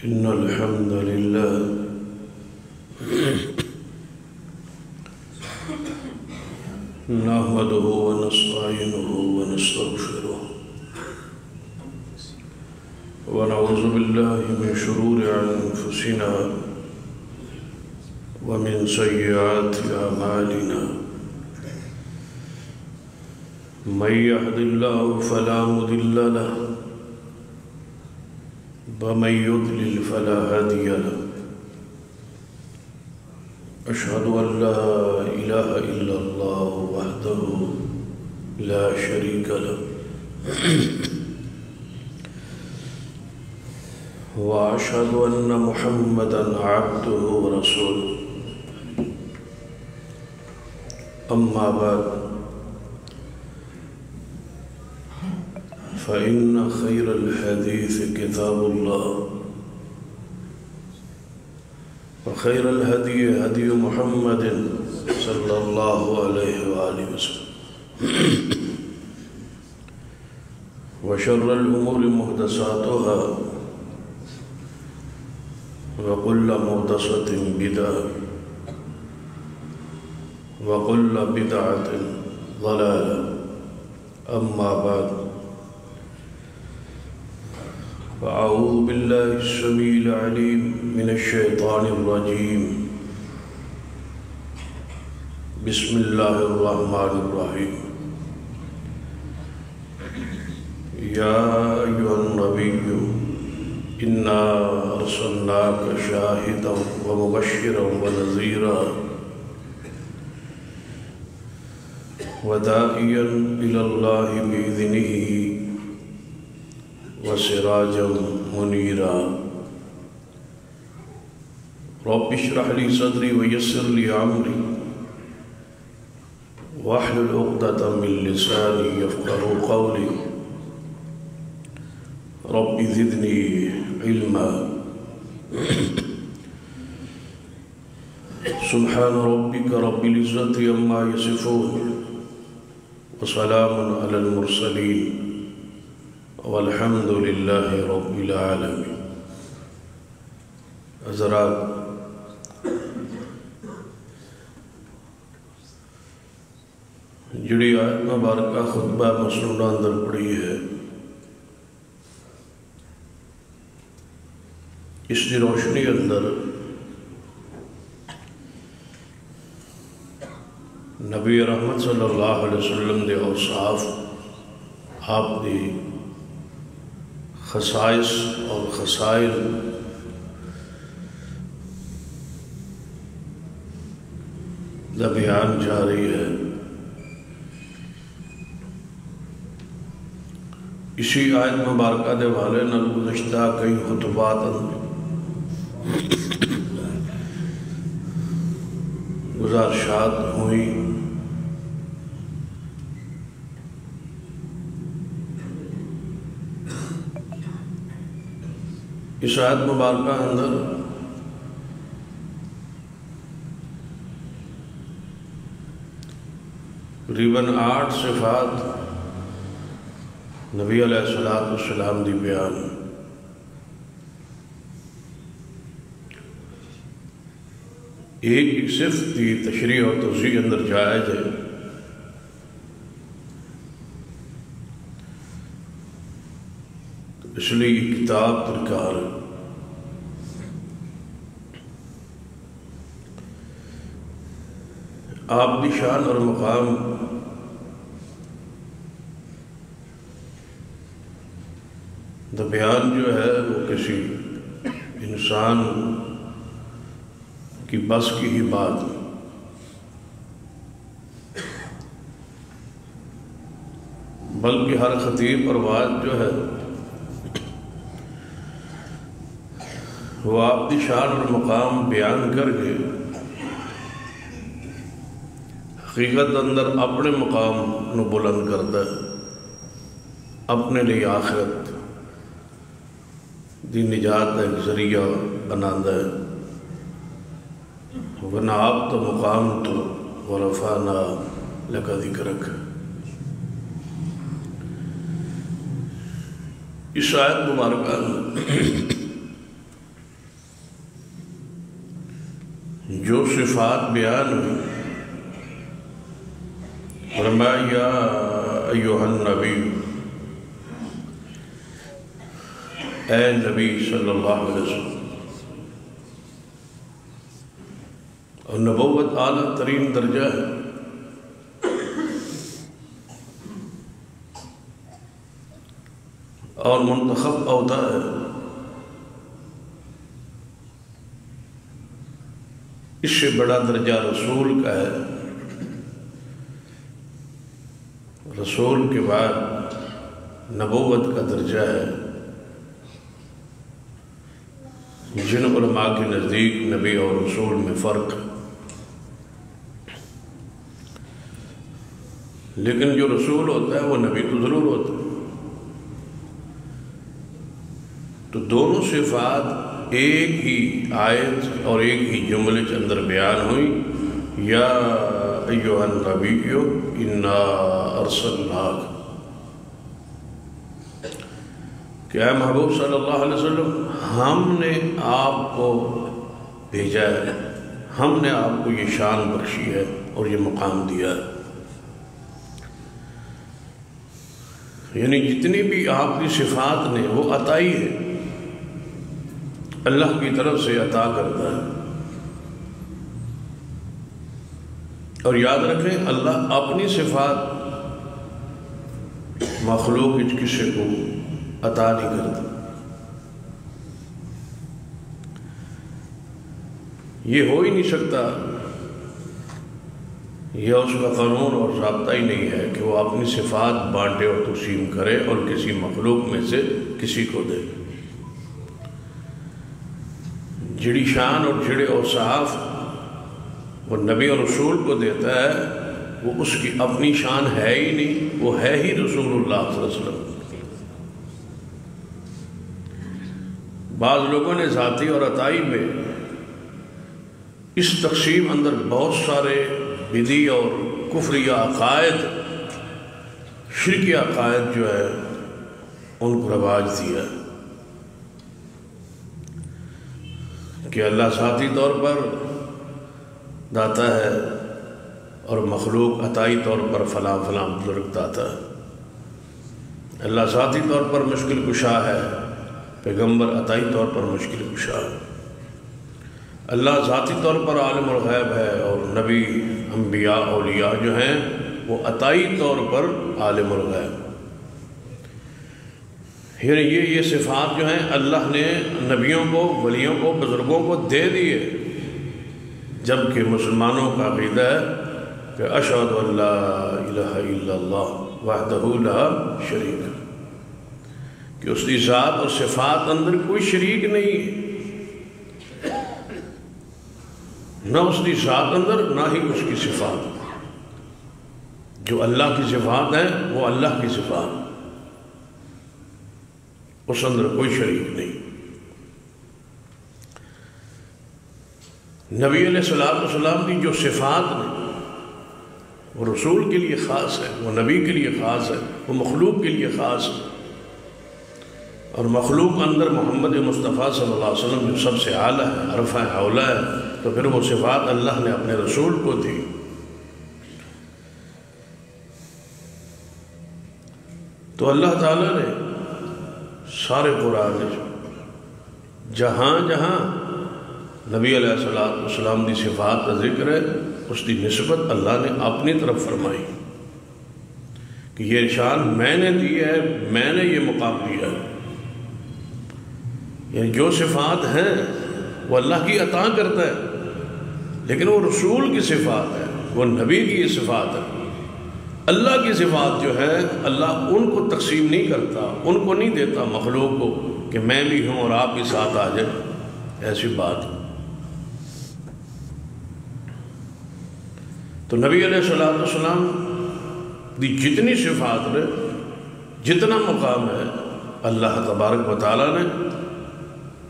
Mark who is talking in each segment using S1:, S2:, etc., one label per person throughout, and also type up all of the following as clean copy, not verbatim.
S1: إن الحمد لله نحمده ونستعينه ونستغفره ونعوذ بالله من شرور أنفسنا ومن سيئات أعمالنا من يهد الله فلا مضل له ومن يضلل فلا هادي له أشهد أن لا إله إلا الله وحده لا شريك له وأشهد أن محمدًا عبده ورسوله أما بعد فإن خير الحديث كتاب الله وخير الهدي هدي محمد صلى الله عليه وآله وسلم وشر الأمور محدثاتها وكل محدثة بدعة وكل بدعة ضلالة أما بعد فأعوذ بالله السميع العليم من الشيطان الرجيم بسم الله الرحمن الرحيم يا أيها النبي إنا أرسلناك شاهدا ومبشرا ونذيرا وداعيا إلى الله بإذنه وسراجا منيرا رب اشرح لي صدري ويسر لي أمري واحلل عقدة من لساني يفقهوا قولي رب زدني علما سبحان ربك رب العزة عما يصفون وسلام على المرسلين والحمد للہ رب العالمین۔ حضرات، جڑی آیت مبارکہ خطبہ مسنونہ اندر پڑھی ہے، اس کی روشنی اندر نبی رحمت صلی اللہ علیہ وسلم دے اوصاف، آپ دی خصائص اور خصائل دا بیان جاری ہے۔ اسی آیت مبارکہ دے والے نال گزشتہ کئی خطبات گزارشات ہوئی۔ اس آیت مبارکہ اندر تقریباً 8 صفات نبی علیہ السلام دی بیان۔ ایک صفت دی تشریح اور توضیح اندر جائز ہے۔ اس لیے کتاب درکار ہے۔ آپ دی شان اور مقام دا بیان جو ہے وہ کسی انسان کی بس کی ہی بات ہے، بلکہ ہر خطیب اور واعظ جو ہے وہ آپ دی شان اور مقام بیان کر کے حقیقت اندر اپنے مقام نو بلند کرتا ہے، اپنے لیے آخرت دی نجات کا ایک ذریعہ بناتا ہے۔ ورنہ آپ تو مقام تو ورفعنا لک ذکرک۔ اس آیت مبارکہ جو صفات بیان ہوئی، فرمایا یا ایھا النبی، اے نبی صلی اللہ علیہ وسلم۔ اور نبوت اعلیٰ ترین درجہ ہے، اور منتخب عہدہ ہے۔ اس سے بڑا درجہ رسول کا ہے۔ رسول کے بعد نبوت کا درجہ ہے۔ جن علماء کے نزدیک نبی اور رسول میں فرق ہے، لیکن جو رسول ہوتا ہے وہ نبی تو ضرور ہوتا ہے۔ تو دونوں صفات ایک ہی آیت اور ایک ہی جملے کے اندر بیان ہوئی، یا ایھا النبی انا ارسلناک، کہ اے محبوب صلی اللہ علیہ وسلم ہم نے آپ کو بھیجا ہے، ہم نے آپ کو یہ شان بخشی ہے اور یہ مقام دیا ہے۔ یعنی جتنی بھی آپ کی صفات نے وہ عطائی ہے، اللہ کی طرف سے عطا کرتا ہے۔ اور یاد رکھیں اللہ اپنی صفات مخلوق کسی کو عطا نہیں کرتا، یہ ہو ہی نہیں سکتا، یہ اس کا قانون اور ضابطہ ہی نہیں ہے کہ وہ اپنی صفات بانٹے اور تقسیم کرے اور کسی مخلوق میں سے کسی کو دے۔ جڑی شان اور جڑے اوصاف وہ نبی اور رسول کو دیتا ہے وہ اس کی اپنی شان ہے ہی نہیں، وہ ہے ہی رسول اللہ صلی اللہ علیہ وسلم۔ بعض لوگوں نے ذاتی اور عطائی میں اس تقسیم اندر بہت سارے بدعی اور کفری عقائد، شرکی عقائد جو ہے ان کو رواج دیا کہ اللہ ذاتی طور پر داتا ہے اور مخلوق عطائی طور پر فلاں فلاں بزرگ داتا ہے۔ اللہ ذاتی طور پر مشکل کشا ہے، پیغمبر عطائی طور پر مشکل کشا ہے۔ اللہ ذاتی طور پر عالم الغیب ہے اور نبی، انبیاء، اولیاء جو ہیں وہ عطائی طور پر عالم الغیب۔ یعنی یہ صفات جو ہیں اللہ نے نبیوں کو، ولیوں کو، بزرگوں کو دے دیے، جبکہ مسلمانوں کا عقیدہ ہے کہ اشہد ان لا الہ الا اللہ وحدہ لا شریک، کہ اس کی ذات اور صفات اندر کوئی شریک نہیں ہے، نہ اس کی ذات اندر نہ ہی اس کی صفات۔ جو اللہ کی صفات ہیں وہ اللہ کی صفات، اس اندر کوئی شریک نہیں۔ نبی علیہ السلام کی جو صفات ہیں وہ رسول کے لیے خاص ہے، وہ نبی کے لیے خاص ہے، وہ مخلوق کے لیے خاص ہے، اور مخلوق اندر محمد مصطفیٰ صلی اللہ علیہ وسلم جو سب سے اعلیٰ ہے، عرفہ اولا ہے، تو پھر وہ صفات اللہ نے اپنے رسول کو دی۔ تو اللہ تعالیٰ نے سارے قرآن میں جہاں جہاں نبی علیہ السلام کی صفات کا ذکر ہے اس کی نسبت اللہ نے اپنی طرف فرمائی کہ یہ شان میں نے دی ہے، میں نے یہ مقام دیا ہے۔ یعنی جو صفات ہیں وہ اللہ کی عطا کرتا ہے، لیکن وہ رسول کی صفات ہے، وہ نبی کی صفات ہے۔ اللہ کی صفات جو ہے اللہ ان کو تقسیم نہیں کرتا، ان کو نہیں دیتا مخلوق کو کہ میں بھی ہوں اور آپ بھی ساتھ آ جائیں، ایسی بات۔ تو نبی علیہ السلام دی جتنی صفات نے، جتنا مقام ہے، اللہ تبارک و تعالیٰ نے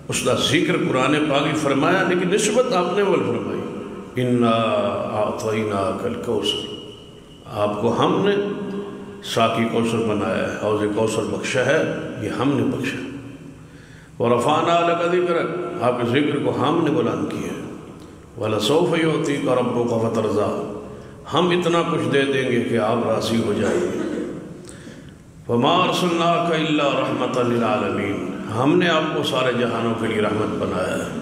S1: اس کا ذکر قرآن پاک میں فرمایا، لیکن نسبت آپ نے وہ فرمائی، انا اعطیناک الکوثر، آپ کو ہم نے ساقی کوثر بنایا ہے، حوض کوثر بخشا ہے، یہ ہم نے بخشا۔ ورفعنا لک ذکرک، آپ کے ذکر کو ہم نے بلند کیا ہے۔ ولسوف یعطیک ربک فترضی، ہم اتنا کچھ دے دیں گے کہ آپ راضی ہو جائیں گے۔ وما ارسلناک الا رحمۃ للعالمین، ہم نے آپ کو سارے جہانوں کے لیے رحمت بنایا ہے۔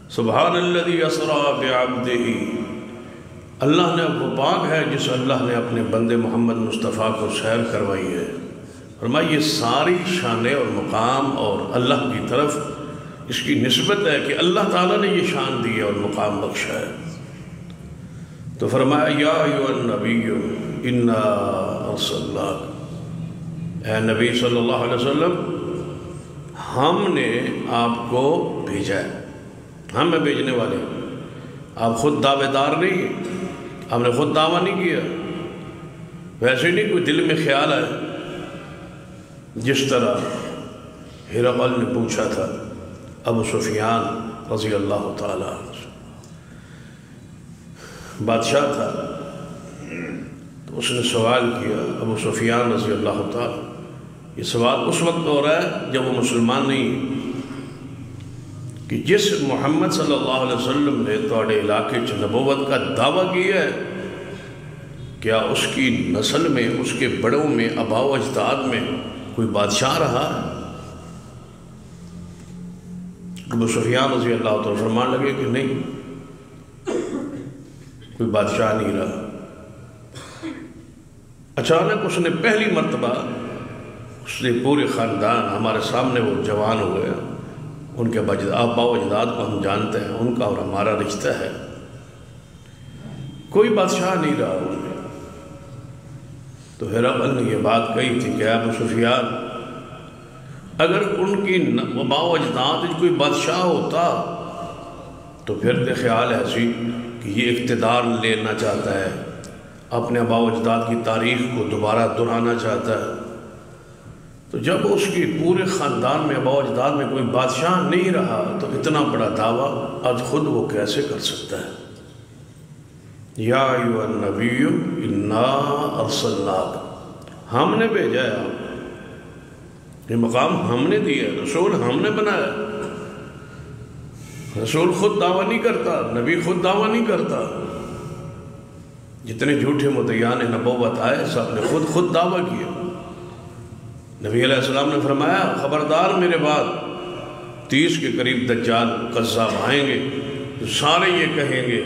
S1: سبحان الذی اسری بعبدہ، اللہ نے وہ پاک ہے جس اللہ نے اپنے بندے محمد مصطفیٰ کو سیر کروائی ہے۔ فرمایا یہ ساری شانیں اور مقام اور اللہ کی طرف اس کی نسبت ہے کہ اللہ تعالیٰ نے یہ شان دی ہے اور مقام بخشا ہے۔ تو فرمایا یا ایھا النبی انا ارسلناک، اے نبی صلی اللہ علیہ وسلم ہم نے آپ کو بھیجا ہے، ہم ہیں بھیجنے والے، آپ خود دعوے دار نہیں ہیں، آپ نے خود دعویٰ نہیں کیا، ویسے نہیں کوئی دل میں خیال ہے۔ جس طرح ہرقل نے پوچھا تھا ابو سفیان رضی اللہ تعالیٰ عنہ بادشاہ تھا، تو اس نے سوال کیا، ابو سفیان رضی اللہ تعالیٰ، یہ سوال اس وقت ہو رہا ہے جب وہ مسلمان نہیں، کہ جس محمد صلی اللہ علیہ وسلم نے توڑے علاقے چ نبوت کا دعویٰ کیا ہے، کیا اس کی نسل میں، اس کے بڑوں میں، آباء و اجداد میں کوئی بادشاہ رہا ہے؟ ابو سفیان رضی اللہ تعالیٰ فرمان لگے کہ نہیں، کوئی بادشاہ نہیں رہا۔ اچانک اس نے پہلی مرتبہ، اس نے پورے خاندان ہمارے سامنے وہ جوان ہو گیا، ان کے آباء و اجداد کو ہم جانتے ہیں، ان کا اور ہمارا رشتہ ہے، کوئی بادشاہ نہیں رہا ان میں۔ تو ہرقل نے یہ بات کہی تھی کہ ابو سفیان، اگر ان کی آباء و اجداد کوئی بادشاہ ہوتا تو پھر تو خیال ہے ایسی کہ یہ اقتدار لینا چاہتا ہے، اپنے آباء و اجداد کی تاریخ کو دوبارہ دہرانا چاہتا ہے، تو جب اس کی پورے خاندان میں، آباء و اجداد میں کوئی بادشاہ نہیں رہا تو اتنا بڑا دعویٰ آج خود وہ کیسے کر سکتا ہے؟ یا ایھا النبی انا ارسلناک، ہم نے بھیجا ہے آپ، یہ مقام ہم نے دیا ہے، رسول ہم نے بنایا۔ رسول خود دعویٰ نہیں کرتا، نبی خود دعویٰ نہیں کرتا، جتنے جھوٹے مدعیان نبوت آئے سب نے خود دعویٰ کیا۔ نبی علیہ السلام نے فرمایا خبردار میرے بعد 30 کے قریب دجال کذاب آئیں گے، جو سارے یہ کہیں گے،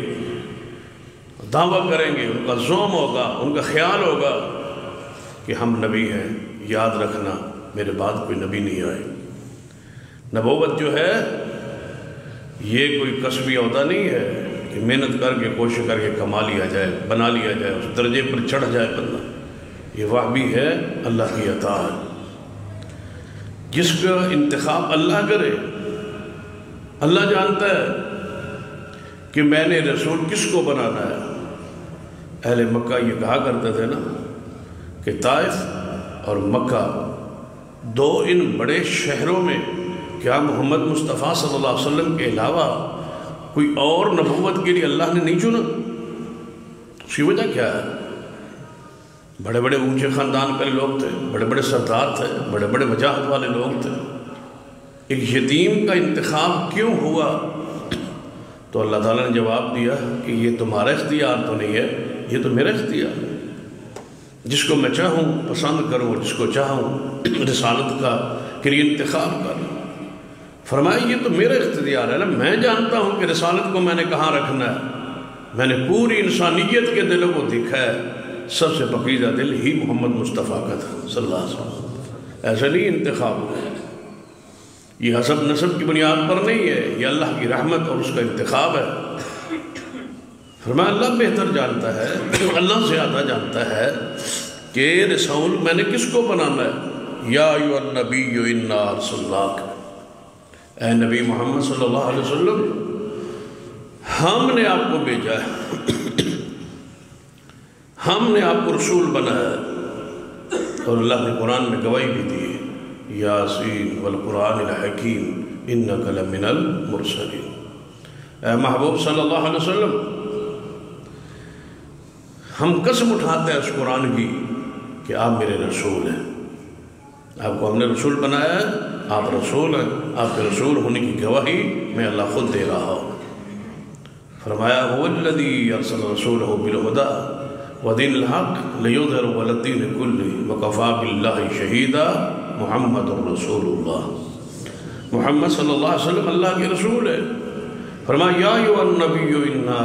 S1: دعویٰ کریں گے، ان کا زوم ہوگا، ان کا خیال ہوگا کہ ہم نبی ہیں، یاد رکھنا میرے بعد کوئی نبی نہیں آئے۔ نبوت جو ہے یہ کوئی کسبی عہدہ نہیں ہے کہ محنت کر کے کوشش کر کے کما لیا جائے، بنا لیا جائے، اس درجے پر چڑھ جائے بندہ، یہ وحی ہے، اللہ کی عطا ہے۔ جس کا انتخاب اللہ کرے، اللہ جانتا ہے کہ میں نے رسول کس کو بنانا ہے۔ اہل مکہ یہ کہا کرتے تھے نا کہ طائف اور مکہ دو ان بڑے شہروں میں کیا محمد مصطفیٰ صلی اللہ علیہ وسلم کے علاوہ کوئی اور نبوت کے لیے اللہ نے نہیں چنا؟ اس کی وجہ کیا ہے؟ بڑے بڑے اونچے خاندان کے لوگ تھے، بڑے بڑے سردار تھے، بڑے بڑے وجاہت والے لوگ تھے، ایک یتیم کا انتخاب کیوں ہوا؟ تو اللہ تعالیٰ نے جواب دیا کہ یہ تمہارا اختیار تو نہیں ہے، یہ تو میرا اختیار ہے، جس کو میں چاہوں پسند کروں، جس کو چاہوں رسالت کا کہ یہ انتخاب کروں۔ فرمایا یہ تو میرا اختیار ہے نا، میں جانتا ہوں کہ رسالت کو میں نے کہاں رکھنا ہے، میں نے پوری انسانیت کے دلوں کو دیکھا ہے، سب سے پقیزہ دل ہی محمد مصطفیٰ کا تھا صلی اللہ علیہ وسلم۔ ایسا نہیں انتخاب ہوا، یہ حسب نسب کی بنیاد پر نہیں ہے، یہ اللہ کی رحمت اور اس کا انتخاب ہے۔ فرمایا اللہ بہتر جانتا ہے، اللہ زیادہ جانتا ہے کہ رسول میں نے کس کو بنانا ہے۔ یا ایھا النبی انا ارسلناک، اے نبی محمد صلی اللہ علیہ وسلم ہم نے آپ کو بھیجا ہے، ہم نے آپ کو رسول بنایا ہے، اور اللہ نے قرآن میں گواہی بھی دی ہے، یاسین والقرآن الحکیم انک لمن المرسلین۔ اے محبوب صلی اللہ علیہ وسلم ہم قسم اٹھاتے ہیں اس قرآن کی کہ آپ میرے رسول ہیں، آپ کو ہم نے رسول بنایا ہے، آپ رسول ہیں، آپ کے رسول ہونے کی گواہی میں اللہ خود دے رہا ہوں۔ فرمایا هو الذی ارسل رسولہ بالہدی ودین الحق لیظہرہ علی الدین کلہ وکفی باللہ شہیدا محمد رسول اللہ۔ محمد صلی اللہ علیہ وسلم اللہ کے رسول ہے۔ فرمایا یا ایھا النبی انا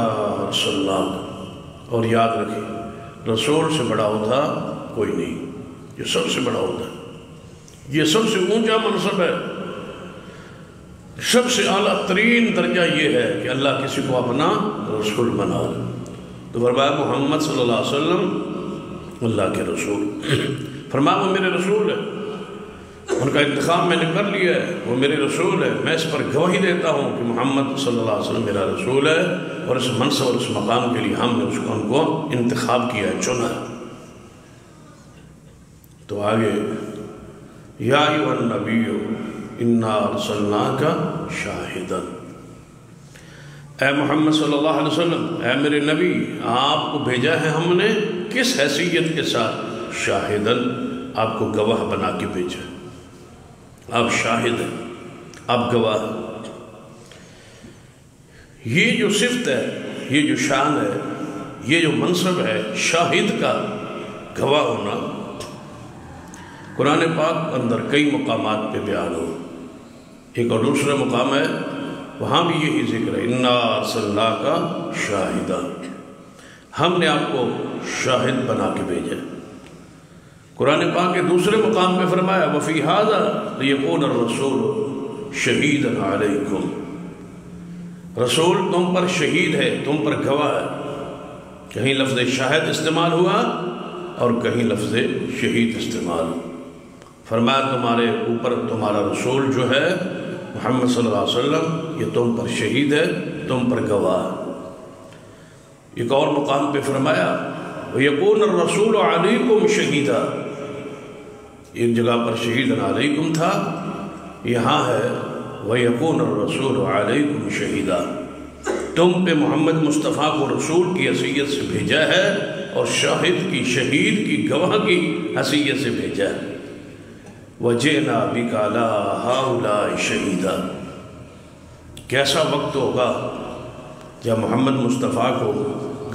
S1: ارسلناک، اور یاد رکھیں رسول سے بڑا عہدہ کوئی نہیں، یہ سب سے بڑا عہدہ ہے، یہ سب سے اونچا منصب ہے، سب سے اعلیٰ ترین درجہ یہ ہے کہ اللہ کسی کو اپنا رسول بنا لے۔ تو فرمایا محمد صلی اللہ علیہ وسلم اللہ کے رسول، فرمایا وہ میرے رسول ہے، ان کا انتخاب میں نے کر لیا ہے، وہ میرے رسول ہے، میں اس پر گواہی دیتا ہوں کہ محمد صلی اللہ علیہ وسلم میرا رسول ہے، اور اس منصب اور اس مقام کے لیے ہم نے ان کو انتخاب کیا ہے، چنا ہے۔ تو آگے یا ایھا النبی انا ارسلناک شاہدا، اے محمد صلی اللہ علیہ وسلم، اے میرے نبی، آپ کو بھیجا ہے ہم نے کس حیثیت کے ساتھ؟ شاہدن، آپ کو گواہ بنا کے بھیجا، آپ شاہد ہیں، آپ گواہ ہیں۔ یہ جو صفت ہے، یہ جو شان ہے، یہ جو منصب ہے شاہد کا، گواہ ہونا، قرآن پاک اندر کئی مقامات پہ بیان ہو۔ ایک اور دوسرا مقام ہے، وہاں بھی یہی ذکر ہے، اِنَّا أَرْسَلْنَاكَ شَاهِدًا، ہم نے آپ کو شاہد بنا کے بھیجا۔ قرآن پاک کے دوسرے مقام پہ فرمایا وَفِي هَذَا لِيَكُونَ الرَّسُولُ شَهِيدًا عَلَيْكُمْ، رسول تم پر شہید ہے، تم پر گواہ ہے۔ کہیں لفظ شاہد استعمال ہوا اور کہیں لفظ شہید استعمال ہوا۔ فرمایا تمہارے اوپر تمہارا رسول جو ہے محمد صلی اللہ علیہ وسلم، یہ تم پر شہید ہے، تم پر گواہ ہے۔ ایک اور مقام پہ فرمایا وَيَكُونَ الرَّسُولُ عَلَيْكُمْ شَهِيدًا، ایک جگہ پر شہیدًا علیکم تھا، یہاں ہے وَيَكُونَ الرَّسُولُ عَلَيْكُمْ شَهِيدًا، تم پہ محمد مصطفیٰ کو رسول کی حیثیت سے بھیجا ہے اور شاہد کی، شہید کی، گواہ کی حیثیت سے بھیجا ہے۔ وَجِئْنَا بِكَ عَلَىٰ هَٰؤُلَاءِ شَهِيدًا، کیسا وقت ہوگا جب محمد مصطفیٰ کو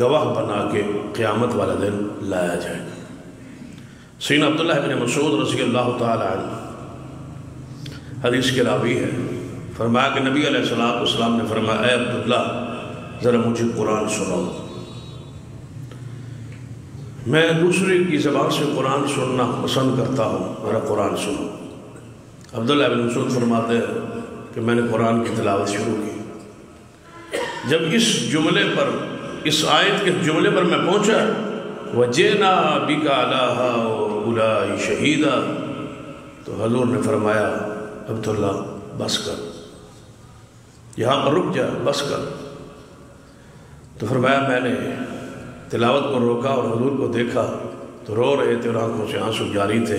S1: گواہ بنا کے قیامت والا دن لایا جائے گا۔ سیدنا عبداللہ بن مسعود رضی اللہ تعالی عنہ حدیث کے راوی ہے، فرمایا کہ نبی علیہ السلام نے فرمایا اے عبداللہ ذرا مجھے قرآن سناؤ، میں دوسرے کی زبان سے قرآن سننا پسند کرتا ہوں، میرا قرآن سنو۔ عبداللہ بن مسعود فرماتے ہیں کہ میں نے قرآن کی تلاوت شروع کی، جب اس جملے پر، اس آیت کے جملے پر میں پہنچا وَجِئْنَا بِكَ عَلَىٰ هَٰؤُلَاءِ شَهِيدًا، تو حضور نے فرمایا عبداللہ بس کر، یہاں پر رک جا، بس کر۔ تو فرمایا میں نے تلاوت کو روکا اور حضور کو دیکھا تو رو رہے تھے اور آنکھوں سے آنسو جاری تھے۔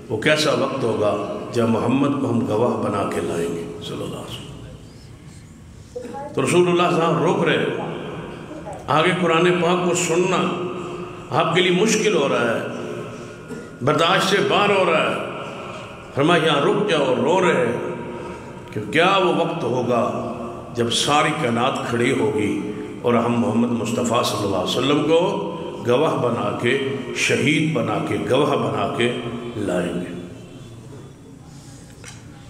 S1: وہ کیسا وقت ہوگا جب محمد کو ہم گواہ بنا کے لائیں گے صلی اللہ علیہ وسلم۔ تو رسول اللہ صاحب روک رہے، آگے قرآن پاک کو سننا آپ کے لیے مشکل ہو رہا ہے، برداشت سے باہر ہو رہا ہے، فرمایا یہاں رک جاؤ، اور رو رہے کہ کیا وہ وقت ہوگا جب ساری کائنات کھڑی ہوگی اور ہم محمد مصطفیٰ صلی اللہ علیہ وسلم کو گواہ بنا کے، شہید بنا کے، گواہ بنا کے لائیں گے۔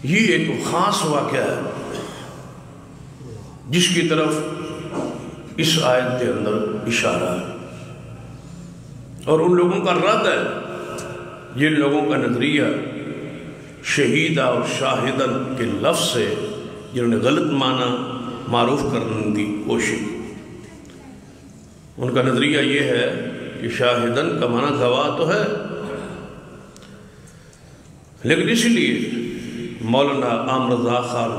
S1: یہ ایک خاص واقعہ ہے جس کی طرف اس آیت کے اندر اشارہ ہے، اور ان لوگوں کا رد ہے جن لوگوں کا نظریہ شہیدہ اور شاہدن کے لفظ سے جنہوں نے غلط معنی معروف کرنے کی کوشش، ان کا نظریہ یہ ہے کہ شاہدن کا معنی گواہ تو ہے، لیکن اسی لیے مولانا عامر رضا خان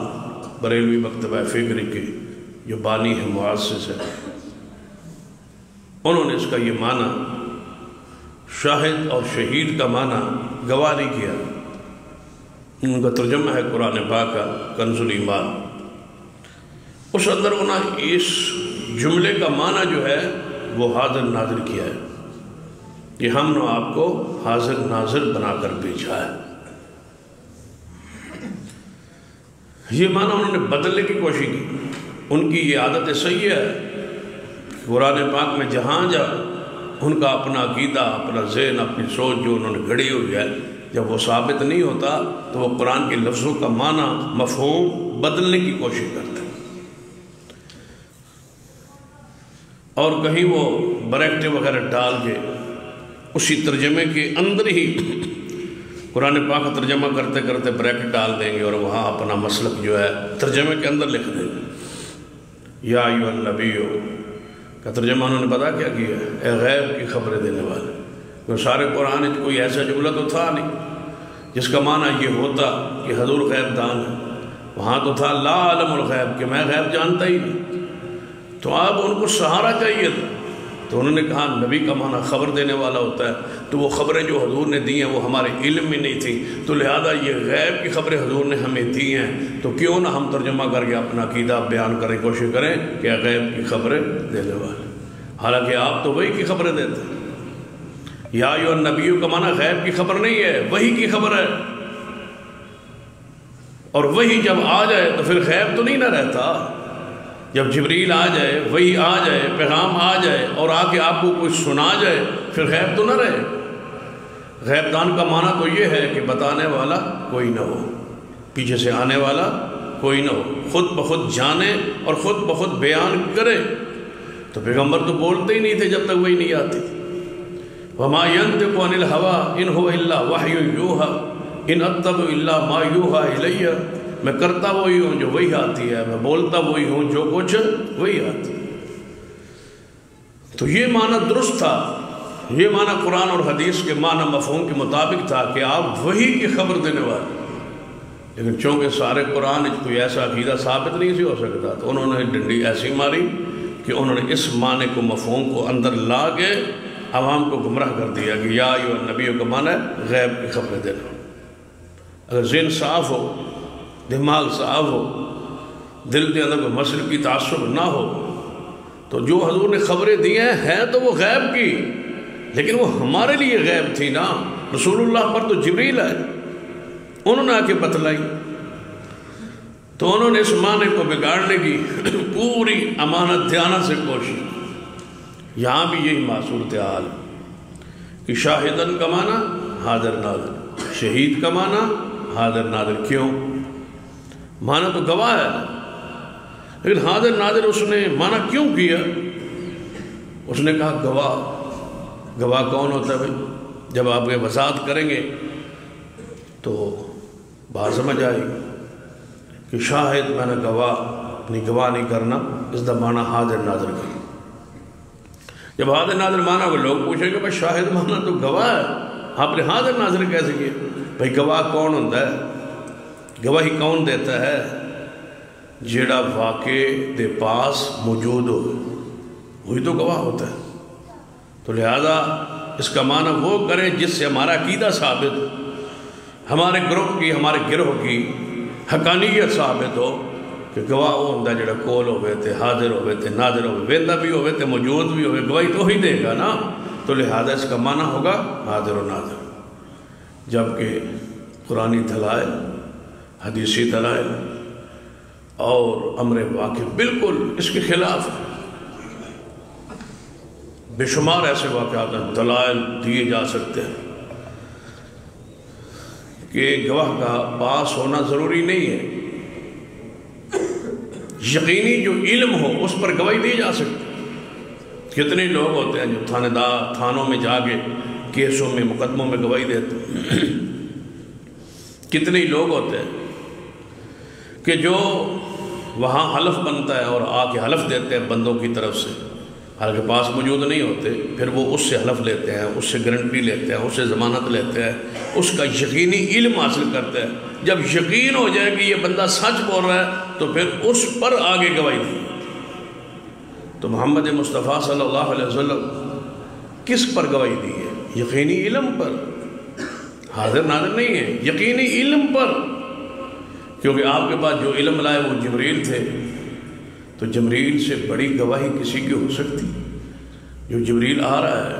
S1: بریلوی مکتبہ فکری کے جو بانی ہے، مؤسس ہے، انہوں نے اس کا یہ معنی شاہد اور شہید کا معنی گواہ نہیں کیا۔ ان کا ترجمہ ہے قرآن پاک کا کنز الایمان، اس اندر انہوں نے اس جملے کا معنی جو ہے وہ حاضر ناظر کیا ہے کہ ہم نے آپ کو حاضر ناظر بنا کر بھیجا ہے۔ یہ معنی انہوں نے بدلنے کی کوشش کی، ان کی یہ عادت صحیح ہے، قرآن پاک میں جہاں ان کا اپنا عقیدہ، اپنا ذہن، اپنی سوچ جو انہوں نے گھڑی ہوئی ہے، جب وہ ثابت نہیں ہوتا تو وہ قرآن کے لفظوں کا معنی، مفہوم بدلنے کی کوشش کرتے ہیں، اور کہیں وہ بریکٹے وغیرہ ڈال کے اسی ترجمے کے اندر ہی قرآن پاک کا ترجمہ کرتے کرتے بریکٹ ڈال دیں گے اور وہاں اپنا مسلک جو ہے ترجمے کے اندر لکھ دیں گے۔ یا ایھا النبی کا ترجمہ انہوں نے پتا کیا کیا ہے؟ اے غیب کی خبریں دینے والے، کیونکہ سارے قرآن میں کوئی ایسا جملہ تو تھا نہیں جس کا معنی یہ ہوتا کہ حضور غیب دان ہے، وہاں تو تھا لا عالم الغیب کہ میں غیب جانتا ہی نہیں، تو اب ان کو سہارا چاہیے تھا، تو انہوں نے کہا نبی کا معنی خبر دینے والا ہوتا ہے، تو وہ خبریں جو حضور نے دی ہیں وہ ہمارے علم میں نہیں تھیں، تو لہذا یہ غیب کی خبریں حضور نے ہمیں دی ہیں، تو کیوں نہ ہم ترجمہ کر کے اپنا عقیدہ بیان کریں، کوشش کریں کہ غیب کی خبریں دینے والے۔ حالانکہ آپ تو وہی کی خبریں دیتے ہیں۔ یا ایھا النبی کا معنی غیب کی خبر نہیں ہے، وحی کی خبر ہے، اور وحی جب آ جائے تو پھر غیب تو نہیں نہ رہتا۔ جب جبریل آ جائے، وحی آ جائے، پیغام آ جائے اور آ کے آپ کو کچھ سنا جائے، پھر غیب تو نہ رہے۔ غیب دان کا معنی تو یہ ہے کہ بتانے والا کوئی نہ ہو، پیچھے سے آنے والا کوئی نہ ہو، خود بخود جانے اور خود بخود بیان کرے۔ تو پیغمبر تو بولتے ہی نہیں تھے جب تک وہی نہیں آتی۔ وَمَا يَنطِقُ عَنِ الْهَوَىٰ إِنْ هُوَ إِلَّا وَحْيٌ يُوحَىٰ إِنْ أَتَّبِعُ إِلَّا مَا يُوحَىٰ إِلَيَّ، میں کرتا وہی ہوں جو وہی آتی ہے، میں بولتا وہی ہوں جو کچھ وہی آتی ہے۔ تو یہ معنی درست تھا، یہ معنی قرآن اور حدیث کے معنی مفہوم کے مطابق تھا کہ آپ وحی کی خبر دینے والے۔ لیکن چونکہ سارے قرآن کوئی ایسا عقیدہ ثابت نہیں سی ہو سکتا، تو انہوں نے ڈنڈی ایسی ماری کہ انہوں نے اس معنی کو مفہوم کو اندر لا کے عوام کو گمراہ کر دیا کہ یا ایھا النبی کا معنی ہے غیب کی خبریں دینا۔ اگر ذہن صاف ہو، دماغ صاف ہو، دل کے اندر کوئی مسلک کی تعصب نہ ہو، تو جو حضور نے خبریں دی ہیں تو وہ غیب کی، لیکن وہ ہمارے لیے غیب تھی نا۔ رسول اللہ پر تو جبریل ہے، انہوں نے آ کے بتلائی، تو انہوں نے اس معنی کو بگاڑنے کی پوری امانت دیانت سے کوشش۔ یہاں بھی یہی صورتحال کہ شاہدن کا معنی حاضر ناظر، شہید کا معنی حاضر ناظر۔ کیوں؟ معنی تو گواہ ہے، لیکن حاضر ناظر اس نے معنی کیوں کیا؟ اس نے کہا گواہ۔ گواہ کون ہوتا ہے بھائی؟ جب آپ یہ وضاحت کریں گے تو بات سمجھ آئے گی کہ شاہد میں نے گواہ اپنی گواہ نہیں کرنا، اس دا معنی حاضر ناظر کا۔ جب حاضر ناظر معنی کو لوگ پوچھیں گے بھائی شاہد معنی تو گواہ ہے، آپ نے حاضر ناظر کیسے کیا؟ بھائی گواہ کون ہوتا ہے؟ گواہی کون دیتا ہے؟ جیڑا واقع دے پاس موجود ہو، وہی تو گواہ ہوتا ہے۔ تو لہذا اس کا معنی وہ کریں جس سے ہمارا عقیدہ ثابت ہو، ہمارے گروپ کی، ہمارے گروہ کی حقانیت ثابت ہو کہ گواہ وہ ہوتا ہے جڑا کول ہوئے تھے، حاضر ہوئے تھے، ناظر ہوئے، ویندہ بھی ہوئے تھے، موجود بھی ہوئے، گواہی تو ہی دے گا نا۔ تو لہذا اس کا معنی ہوگا حاضر و ناظر۔ جبکہ قرآنی دلائل، حدیثی دلائل اور امر واقع بالکل اس کے خلاف ہے۔ بے شمار ایسے واقعات ہیں، دلائل دیے جا سکتے ہیں کہ گواہ کا پاس ہونا ضروری نہیں ہے، یقینی جو علم ہو اس پر گواہی دی جا سکتی۔ کتنے لوگ ہوتے ہیں جو تھانوں میں جا کے کیسوں میں، مقدموں میں گواہی دیتے ہیں۔ کتنے لوگ ہوتے ہیں کہ جو وہاں حلف بنتا ہے اور آ کے حلف دیتے ہیں بندوں کی طرف سے، حالانکہ پاس موجود نہیں ہوتے، پھر وہ اس سے حلف لیتے ہیں، اس سے گارنٹی لیتے ہیں، اس سے ضمانت لیتے ہیں، اس کا یقینی علم حاصل کرتے ہیں۔ جب یقین ہو جائے کہ یہ بندہ سچ بول رہا ہے تو پھر اس پر آگے گواہی دی۔ تو محمد مصطفیٰ صلی اللہ علیہ وسلم کس پر گواہی دی ہے؟ یقینی علم پر، حاضر ناظر نہیں ہے، یقینی علم پر۔ کیونکہ آپ کے پاس جو علم لائے وہ جبریل تھے، تو جبریل سے بڑی گواہی کسی کی ہو سکتی؟ جو جبریل آ رہا ہے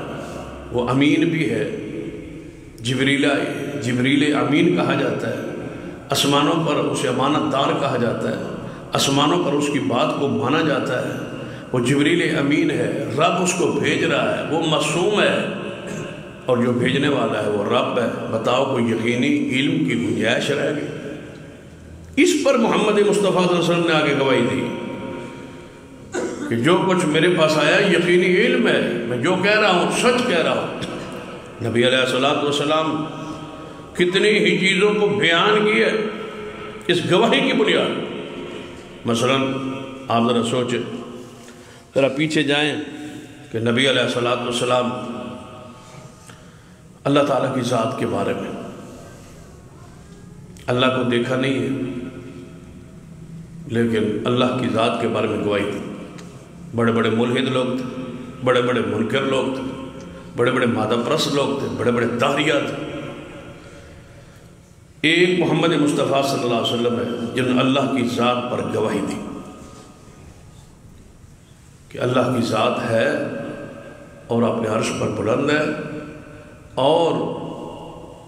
S1: وہ امین بھی ہے، جبریل امین کہا جاتا ہے، آسمانوں پر اسے امانت دار کہا جاتا ہے، آسمانوں پر اس کی بات کو مانا جاتا ہے، وہ جبریل امین ہے، رب اس کو بھیج رہا ہے، وہ معصوم ہے، اور جو بھیجنے والا ہے وہ رب ہے۔ بتاؤ کوئی یقینی علم کی گنجائش رہ گئی؟ اس پر محمد مصطفیٰ صلی اللہ علیہ وسلم نے آگے گواہی دی کہ جو کچھ میرے پاس آیا یقینی علم ہے، میں جو کہہ رہا ہوں سچ کہہ رہا ہوں۔ نبی علیہ السلام کتنی ہی چیزوں کو بیان کیا اس گواہی کی بنیاد۔ مثلا آپ ذرا سوچیں، ذرا پیچھے جائیں کہ نبی علیہ السلام اللہ تعالیٰ کی ذات کے بارے میں، اللہ کو دیکھا نہیں ہے لیکن اللہ کی ذات کے بارے میں گواہی دی۔ بڑے بڑے ملحد لوگ تھے، بڑے بڑے منکر لوگ تھے، بڑے بڑے مادہ پرست لوگ تھے، بڑے بڑے داہریہ تھے۔ ایک محمد مصطفیٰ صلی اللہ علیہ وسلم ہے جن نے اللہ کی ذات پر گواہی دی کہ اللہ کی ذات ہے اور اپنے عرش پر بلند ہے اور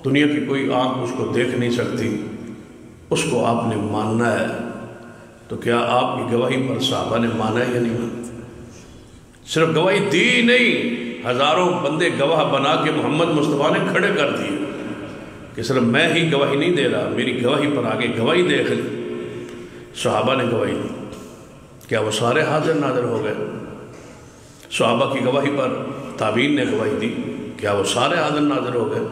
S1: دنیا کی کوئی آنکھ اس کو دیکھ نہیں سکتی، اس کو آپ نے ماننا ہے۔ تو کیا آپ کی گواہی پر صحابہ نے مانا ہے یا نہیں مانا؟ صرف گواہی دی نہیں، ہزاروں بندے گواہ بنا کے محمد مصطفیٰ نے کھڑے کر دیے کہ صرف میں ہی گواہی نہیں دے رہا، میری گواہی پر آگے گواہی دیکھ لی۔ صحابہ نے گواہی دی، کیا وہ سارے حاضر ناظر ہو گئے؟ صحابہ کی گواہی پر تابعین نے گواہی دی، کیا وہ سارے حاضر ناظر ہو گئے؟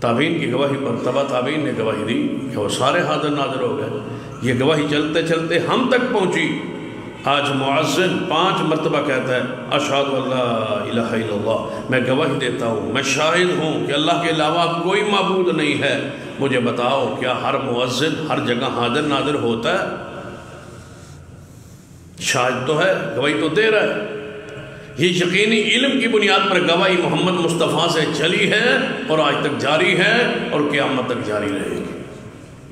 S1: تابعین کی گواہی پر تبع تابعین نے گواہی دی، کیا وہ سارے حاضر ناظر ہو گئے؟ یہ گواہی چلتے چلتے ہم تک پہنچی۔ آج مؤذن 5 مرتبہ کہتا ہے اشہد ان لا الہ الا اللہ، میں گواہی دیتا ہوں، میں شاہد ہوں کہ اللہ کے علاوہ کوئی معبود نہیں ہے۔ مجھے بتاؤ کیا ہر مؤذن ہر جگہ حاضر ناظر ہوتا ہے؟ شاہد تو ہے، گواہی تو دے رہا ہے۔ یہ یقینی علم کی بنیاد پر گواہی محمد مصطفیٰ سے چلی ہے اور آج تک جاری ہے اور قیامت تک جاری رہے گی،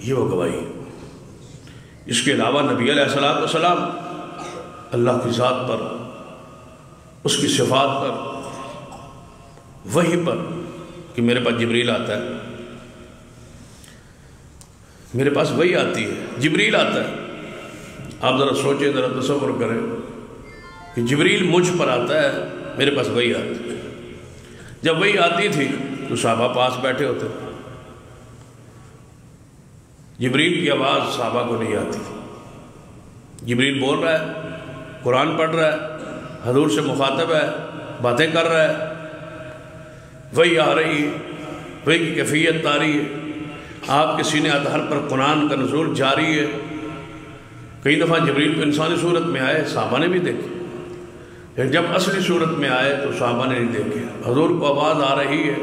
S1: یہ وہ گواہی۔ اس کے علاوہ نبی علیہ السلام اللہ کی ذات پر، اس کی صفات پر، وحی پر، کہ میرے پاس جبریل آتا ہے، میرے پاس وحی آتی ہے، جبریل آتا ہے۔ آپ ذرا سوچیں، ذرا تصور کریں کہ جبریل مجھ پر آتا ہے، میرے پاس وحی آتی ہے۔ جب وحی آتی تھی تو صحابہ پاس بیٹھے ہوتے، جبریل کی آواز صحابہ کو نہیں آتی تھی۔ جبریل بول رہا ہے، قرآن پڑھ رہا ہے، حضور سے مخاطب ہے، باتیں کر رہا ہے، وحی آ رہی ہے، وحی کی کیفیت طاری ہے، آپ کے سینے اطہر پر قرآن کا نزول جاری ہے۔ کئی دفعہ جبریل تو انسانی صورت میں آئے، صحابہ نے بھی دیکھے، لیکن جب اصلی صورت میں آئے تو صحابہ نے نہیں دیکھے۔ حضور کو آواز آ رہی ہے،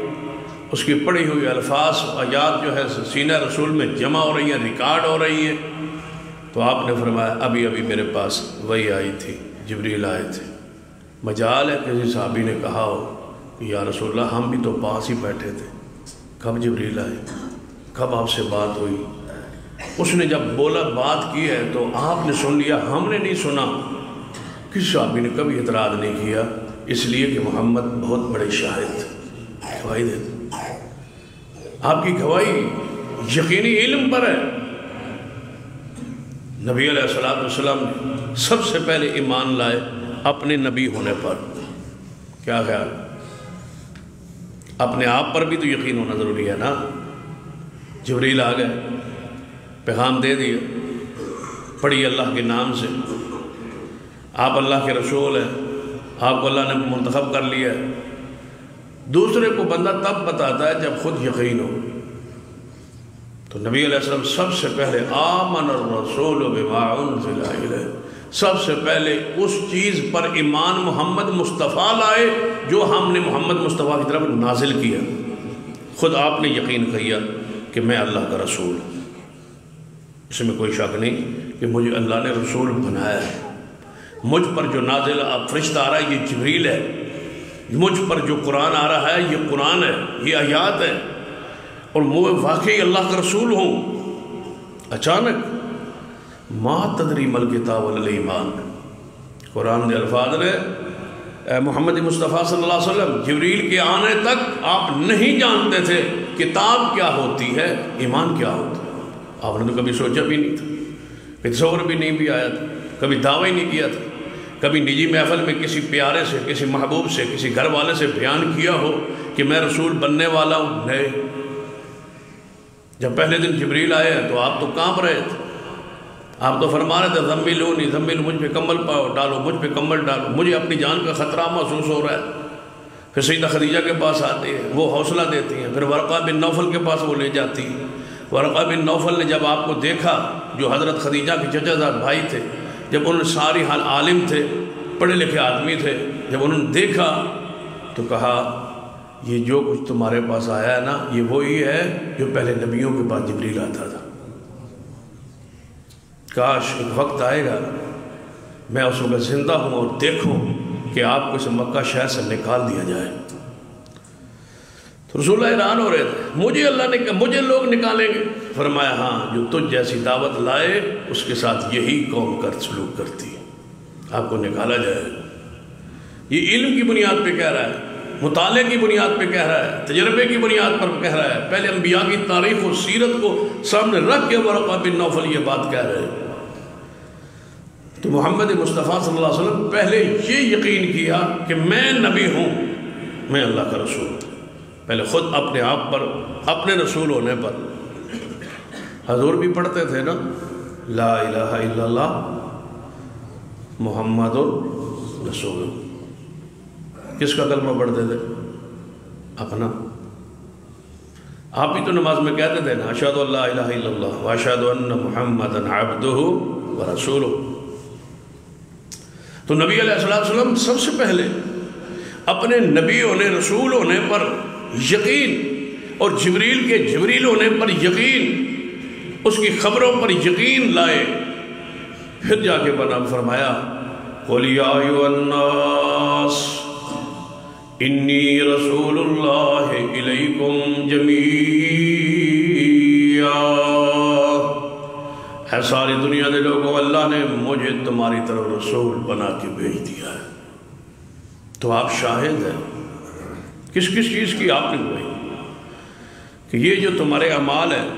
S1: اس کی پڑھی ہوئی الفاظ آیات جو ہے سینہ رسول میں جمع ہو رہی ہیں، ریکارڈ ہو رہی ہیں، تو آپ نے فرمایا ابھی ابھی میرے پاس وحی آئی تھی، جبریل آئے تھے۔ مجال ہے کسی صحابی نے کہا ہو کہ یا رسول اللہ ہم بھی تو پاس ہی بیٹھے تھے، کب جبریل آئے، کب آپ سے بات ہوئی؟ اس نے جب بولا بات کی ہے تو آپ نے سن لیا، ہم نے نہیں سنا۔ کس صحابی نے کبھی اعتراض نہیں کیا، اس لیے کہ محمد بہت بڑے شاہد گواہی دیتے۔ آپ کی گواہی یقینی علم پر ہے۔ نبی علیہ السلام نے سب سے پہلے ایمان لائے اپنے نبی ہونے پر۔ کیا خیال؟ اپنے آپ پر بھی تو یقین ہونا ضروری ہے نا۔ جبریل آ گئے، پیغام دے دیا، پڑھی اللہ کے نام سے، آپ اللہ کے رسول ہیں، آپ کو اللہ نے منتخب کر لیا ہے۔ دوسرے کو بندہ تب بتاتا ہے جب خود یقین ہو۔ تو نبی علیہ السلام سب سے پہلے آمن الرسول بما انزل الیہ، سب سے پہلے اس چیز پر ایمان محمد مصطفیٰ لائے جو ہم نے محمد مصطفیٰ کی طرف نازل کیا۔ خود آپ نے یقین کیا کہ میں اللہ کا رسول ہوں، اس میں کوئی شک نہیں کہ مجھے اللہ نے رسول بنایا ہے۔ مجھ پر جو نازل فرشتہ آ رہا ہے یہ جبریل ہے، مجھ پر جو قرآن آ رہا ہے یہ قرآن ہے، یہ آیات ہے، اور میں واقعی اللہ کا رسول ہوں۔ اچانک ما تدری مل کتاب ولا ایمان، قرآن کے الفاظ نے اے محمد مصطفیٰ صلی اللہ علیہ وسلم جبریل کے آنے تک آپ نہیں جانتے تھے کتاب کیا ہوتی ہے، ایمان کیا ہوتا ہے۔ آپ نے تو کبھی سوچا بھی نہیں تھا، تصور بھی نہیں بھی آیا تھا، کبھی دعویٰ ہی نہیں کیا تھا، کبھی نجی محفل میں کسی پیارے سے، کسی محبوب سے، کسی گھر والے سے بیان کیا ہو کہ میں رسول بننے والا ہوں؟ نہیں۔ جب پہلے دن جبریل آئے تو آپ تو کانپ رہے تھے، آپ تو فرما رہے تھے زملونی زمل، مجھ پہ کمبل پاؤ ڈالو، مجھ پہ کمبل ڈالو، مجھے اپنی جان کا خطرہ محسوس ہو رہا ہے۔ پھر سیدہ خدیجہ کے پاس آتے ہیں، وہ حوصلہ دیتی ہیں، پھر ورقہ بن نوفل کے پاس وہ لے جاتی ہیں۔ ورقہ بن نوفل نے جب آپ کو دیکھا، جو حضرت خدیجہ کے چچا زاد بھائی تھے، جب انہوں نے ساری حال عالم تھے، پڑھے لکھے آدمی تھے، جب انہوں نے دیکھا تو کہا یہ جو کچھ تمہارے پاس آیا ہے نا، یہ وہی ہے جو پہلے نبیوں کے پاس جبریل آتا تھا۔ کاش ایک وقت آئے گا میں اس وقت زندہ ہوں اور دیکھوں کہ آپ کو اس مکہ شہر سے نکال دیا جائے۔ تو رسول اللہ حیران ہو رہے تھے، مجھے اللہ نے کہا مجھے لوگ نکالیں گے؟ فرمایا ہاں، جو تجھ جیسی دعوت لائے اس کے ساتھ یہی قوم سلوک کرتی ہے، آپ کو نکالا جائے۔ یہ علم کی بنیاد پہ کہہ رہا ہے، مطالعے کی بنیاد پہ کہہ رہا ہے، تجربے کی بنیاد پر کہہ رہا ہے، پہلے انبیاء کی تاریخ اور سیرت کو سامنے رکھ کے ورقہ بن نوفل یہ بات کہہ رہے ہیں۔ تو محمد مصطفیٰ صلی اللہ علیہ وسلم پہلے یہ یقین کیا کہ میں نبی ہوں، میں اللہ کا رسول ہوں، پہلے خود اپنے آپ پر، اپنے رسول ہونے پر۔ حضور بھی پڑھتے تھے نا، لا الہ الا اللہ محمد رسول اللہ۔ کس کا کلمہ پڑھتے تھے؟ اپنا۔ آپ ہی تو نماز میں کہتے تھے نا، اشہد ان لا الہ الا اللہ واشہد ان محمدا عبدہ ورسولہ۔ تو نبی علیہ السلام سب سے پہلے اپنے نبی ہونے، رسول ہونے پر یقین، اور جبریل کے جبریل ہونے پر یقین، اس کی خبروں پر یقین لائے، پھر جا کے بنا فرمایا قُلْ يَا أَيُّهَا النَّاسُ إِنِّي رَسُولُ اللَّهِ إِلَيْكُمْ جَمِيعًا، اے ساری دنیا دے لوگوں، اللہ نے مجھے تمہاری طرف رسول بنا کے بھیج دیا ہے۔ تو آپ شاہد ہیں کس کس چیز کی؟ آپ نے گواہی کہ یہ جو تمہارے اعمال ہیں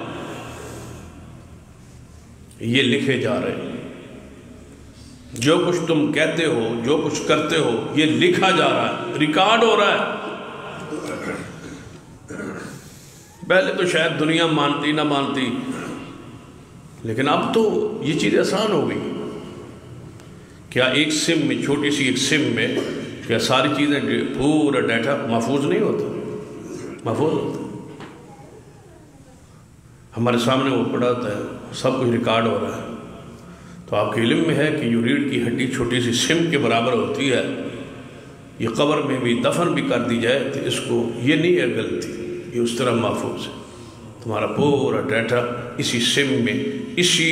S1: یہ لکھے جا رہے ہیں، جو کچھ تم کہتے ہو، جو کچھ کرتے ہو، یہ لکھا جا رہا ہے، ریکارڈ ہو رہا ہے۔ پہلے تو شاید دنیا مانتی نہ مانتی، لیکن اب تو یہ چیز آسان ہو گئی۔ کیا ایک سم میں، چھوٹی سی ایک سم میں کیا ساری چیزیں، پورا ڈیٹا محفوظ نہیں ہوتا؟ محفوظ ہوتا۔ ہمارے سامنے وہ پڑا ہوتا ہے، سب کچھ ریکارڈ ہو رہا ہے۔ تو آپ کے علم میں ہے کہ جو ریڑھ کی ہڈی چھوٹی سی سم کے برابر ہوتی ہے، یہ قبر میں بھی دفن بھی کر دی جائے تو اس کو یہ نہیں ہے غلطی، یہ اس طرح محفوظ ہے۔ تمہارا پورا ڈیٹا اسی سم میں، اسی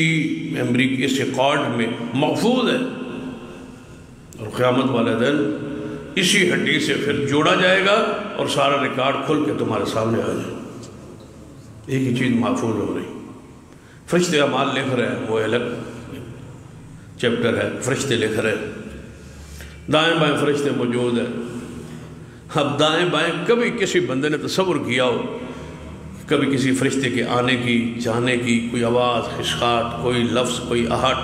S1: میموری کے اس ریکارڈ میں محفوظ ہے، اور قیامت والے دن اسی ہڈی سے پھر جوڑا جائے گا اور سارا ریکارڈ کھل کے تمہارے سامنے آ جائے۔ ایک ہی چیز محفوظ ہو رہی، فرشتے اعمال لکھ رہے ہیں، وہ الگ چیپٹر ہے، فرشتے لکھ رہے ہیں، دائیں بائیں فرشتے موجود ہیں۔ اب دائیں بائیں کبھی کسی بندے نے تصور کیا ہو، کبھی کسی فرشتے کے آنے کی، جانے کی، کوئی آواز، خشخاٹ، کوئی لفظ، کوئی آہٹ،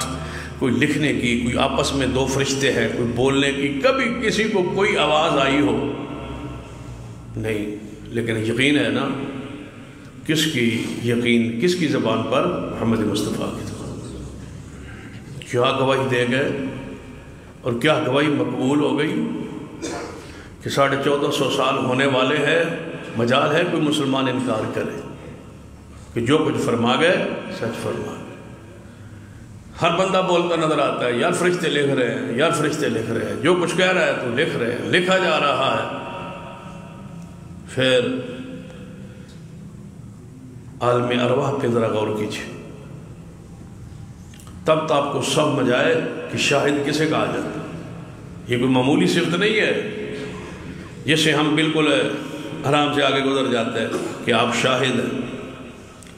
S1: کوئی لکھنے کی، کوئی آپس میں دو فرشتے ہیں، کوئی بولنے کی، کبھی کسی کو کوئی آواز آئی ہو؟ نہیں، لیکن یقین ہے نا، کس کی یقین، کس کی زبان پر؟ محمد مصطفیٰ کی زبان۔ کیا گواہی دے گئے، اور کیا گواہی مقبول ہو گئی کہ 1450 سال ہونے والے ہیں، مجال ہے کوئی مسلمان انکار کرے کہ جو کچھ فرما گئے سچ فرما گئے۔ ہر بندہ بولتا نظر آتا ہے، یار فرشتے لکھ رہے ہیں، یار فرشتے لکھ رہے ہیں، جو کچھ کہہ رہا ہے تو لکھ رہے ہیں، لکھا جا رہا ہے۔ پھر عالم ارواح پہ ذرا غور کیجیے، تب تو آپ کو سمجھ آئے کہ شاہد کسے کہا جاتا ہے۔ یہ کوئی معمولی صفت نہیں ہے جس سے ہم بالکل آرام سے آگے گزر جاتے ہیں کہ آپ شاہد ہیں،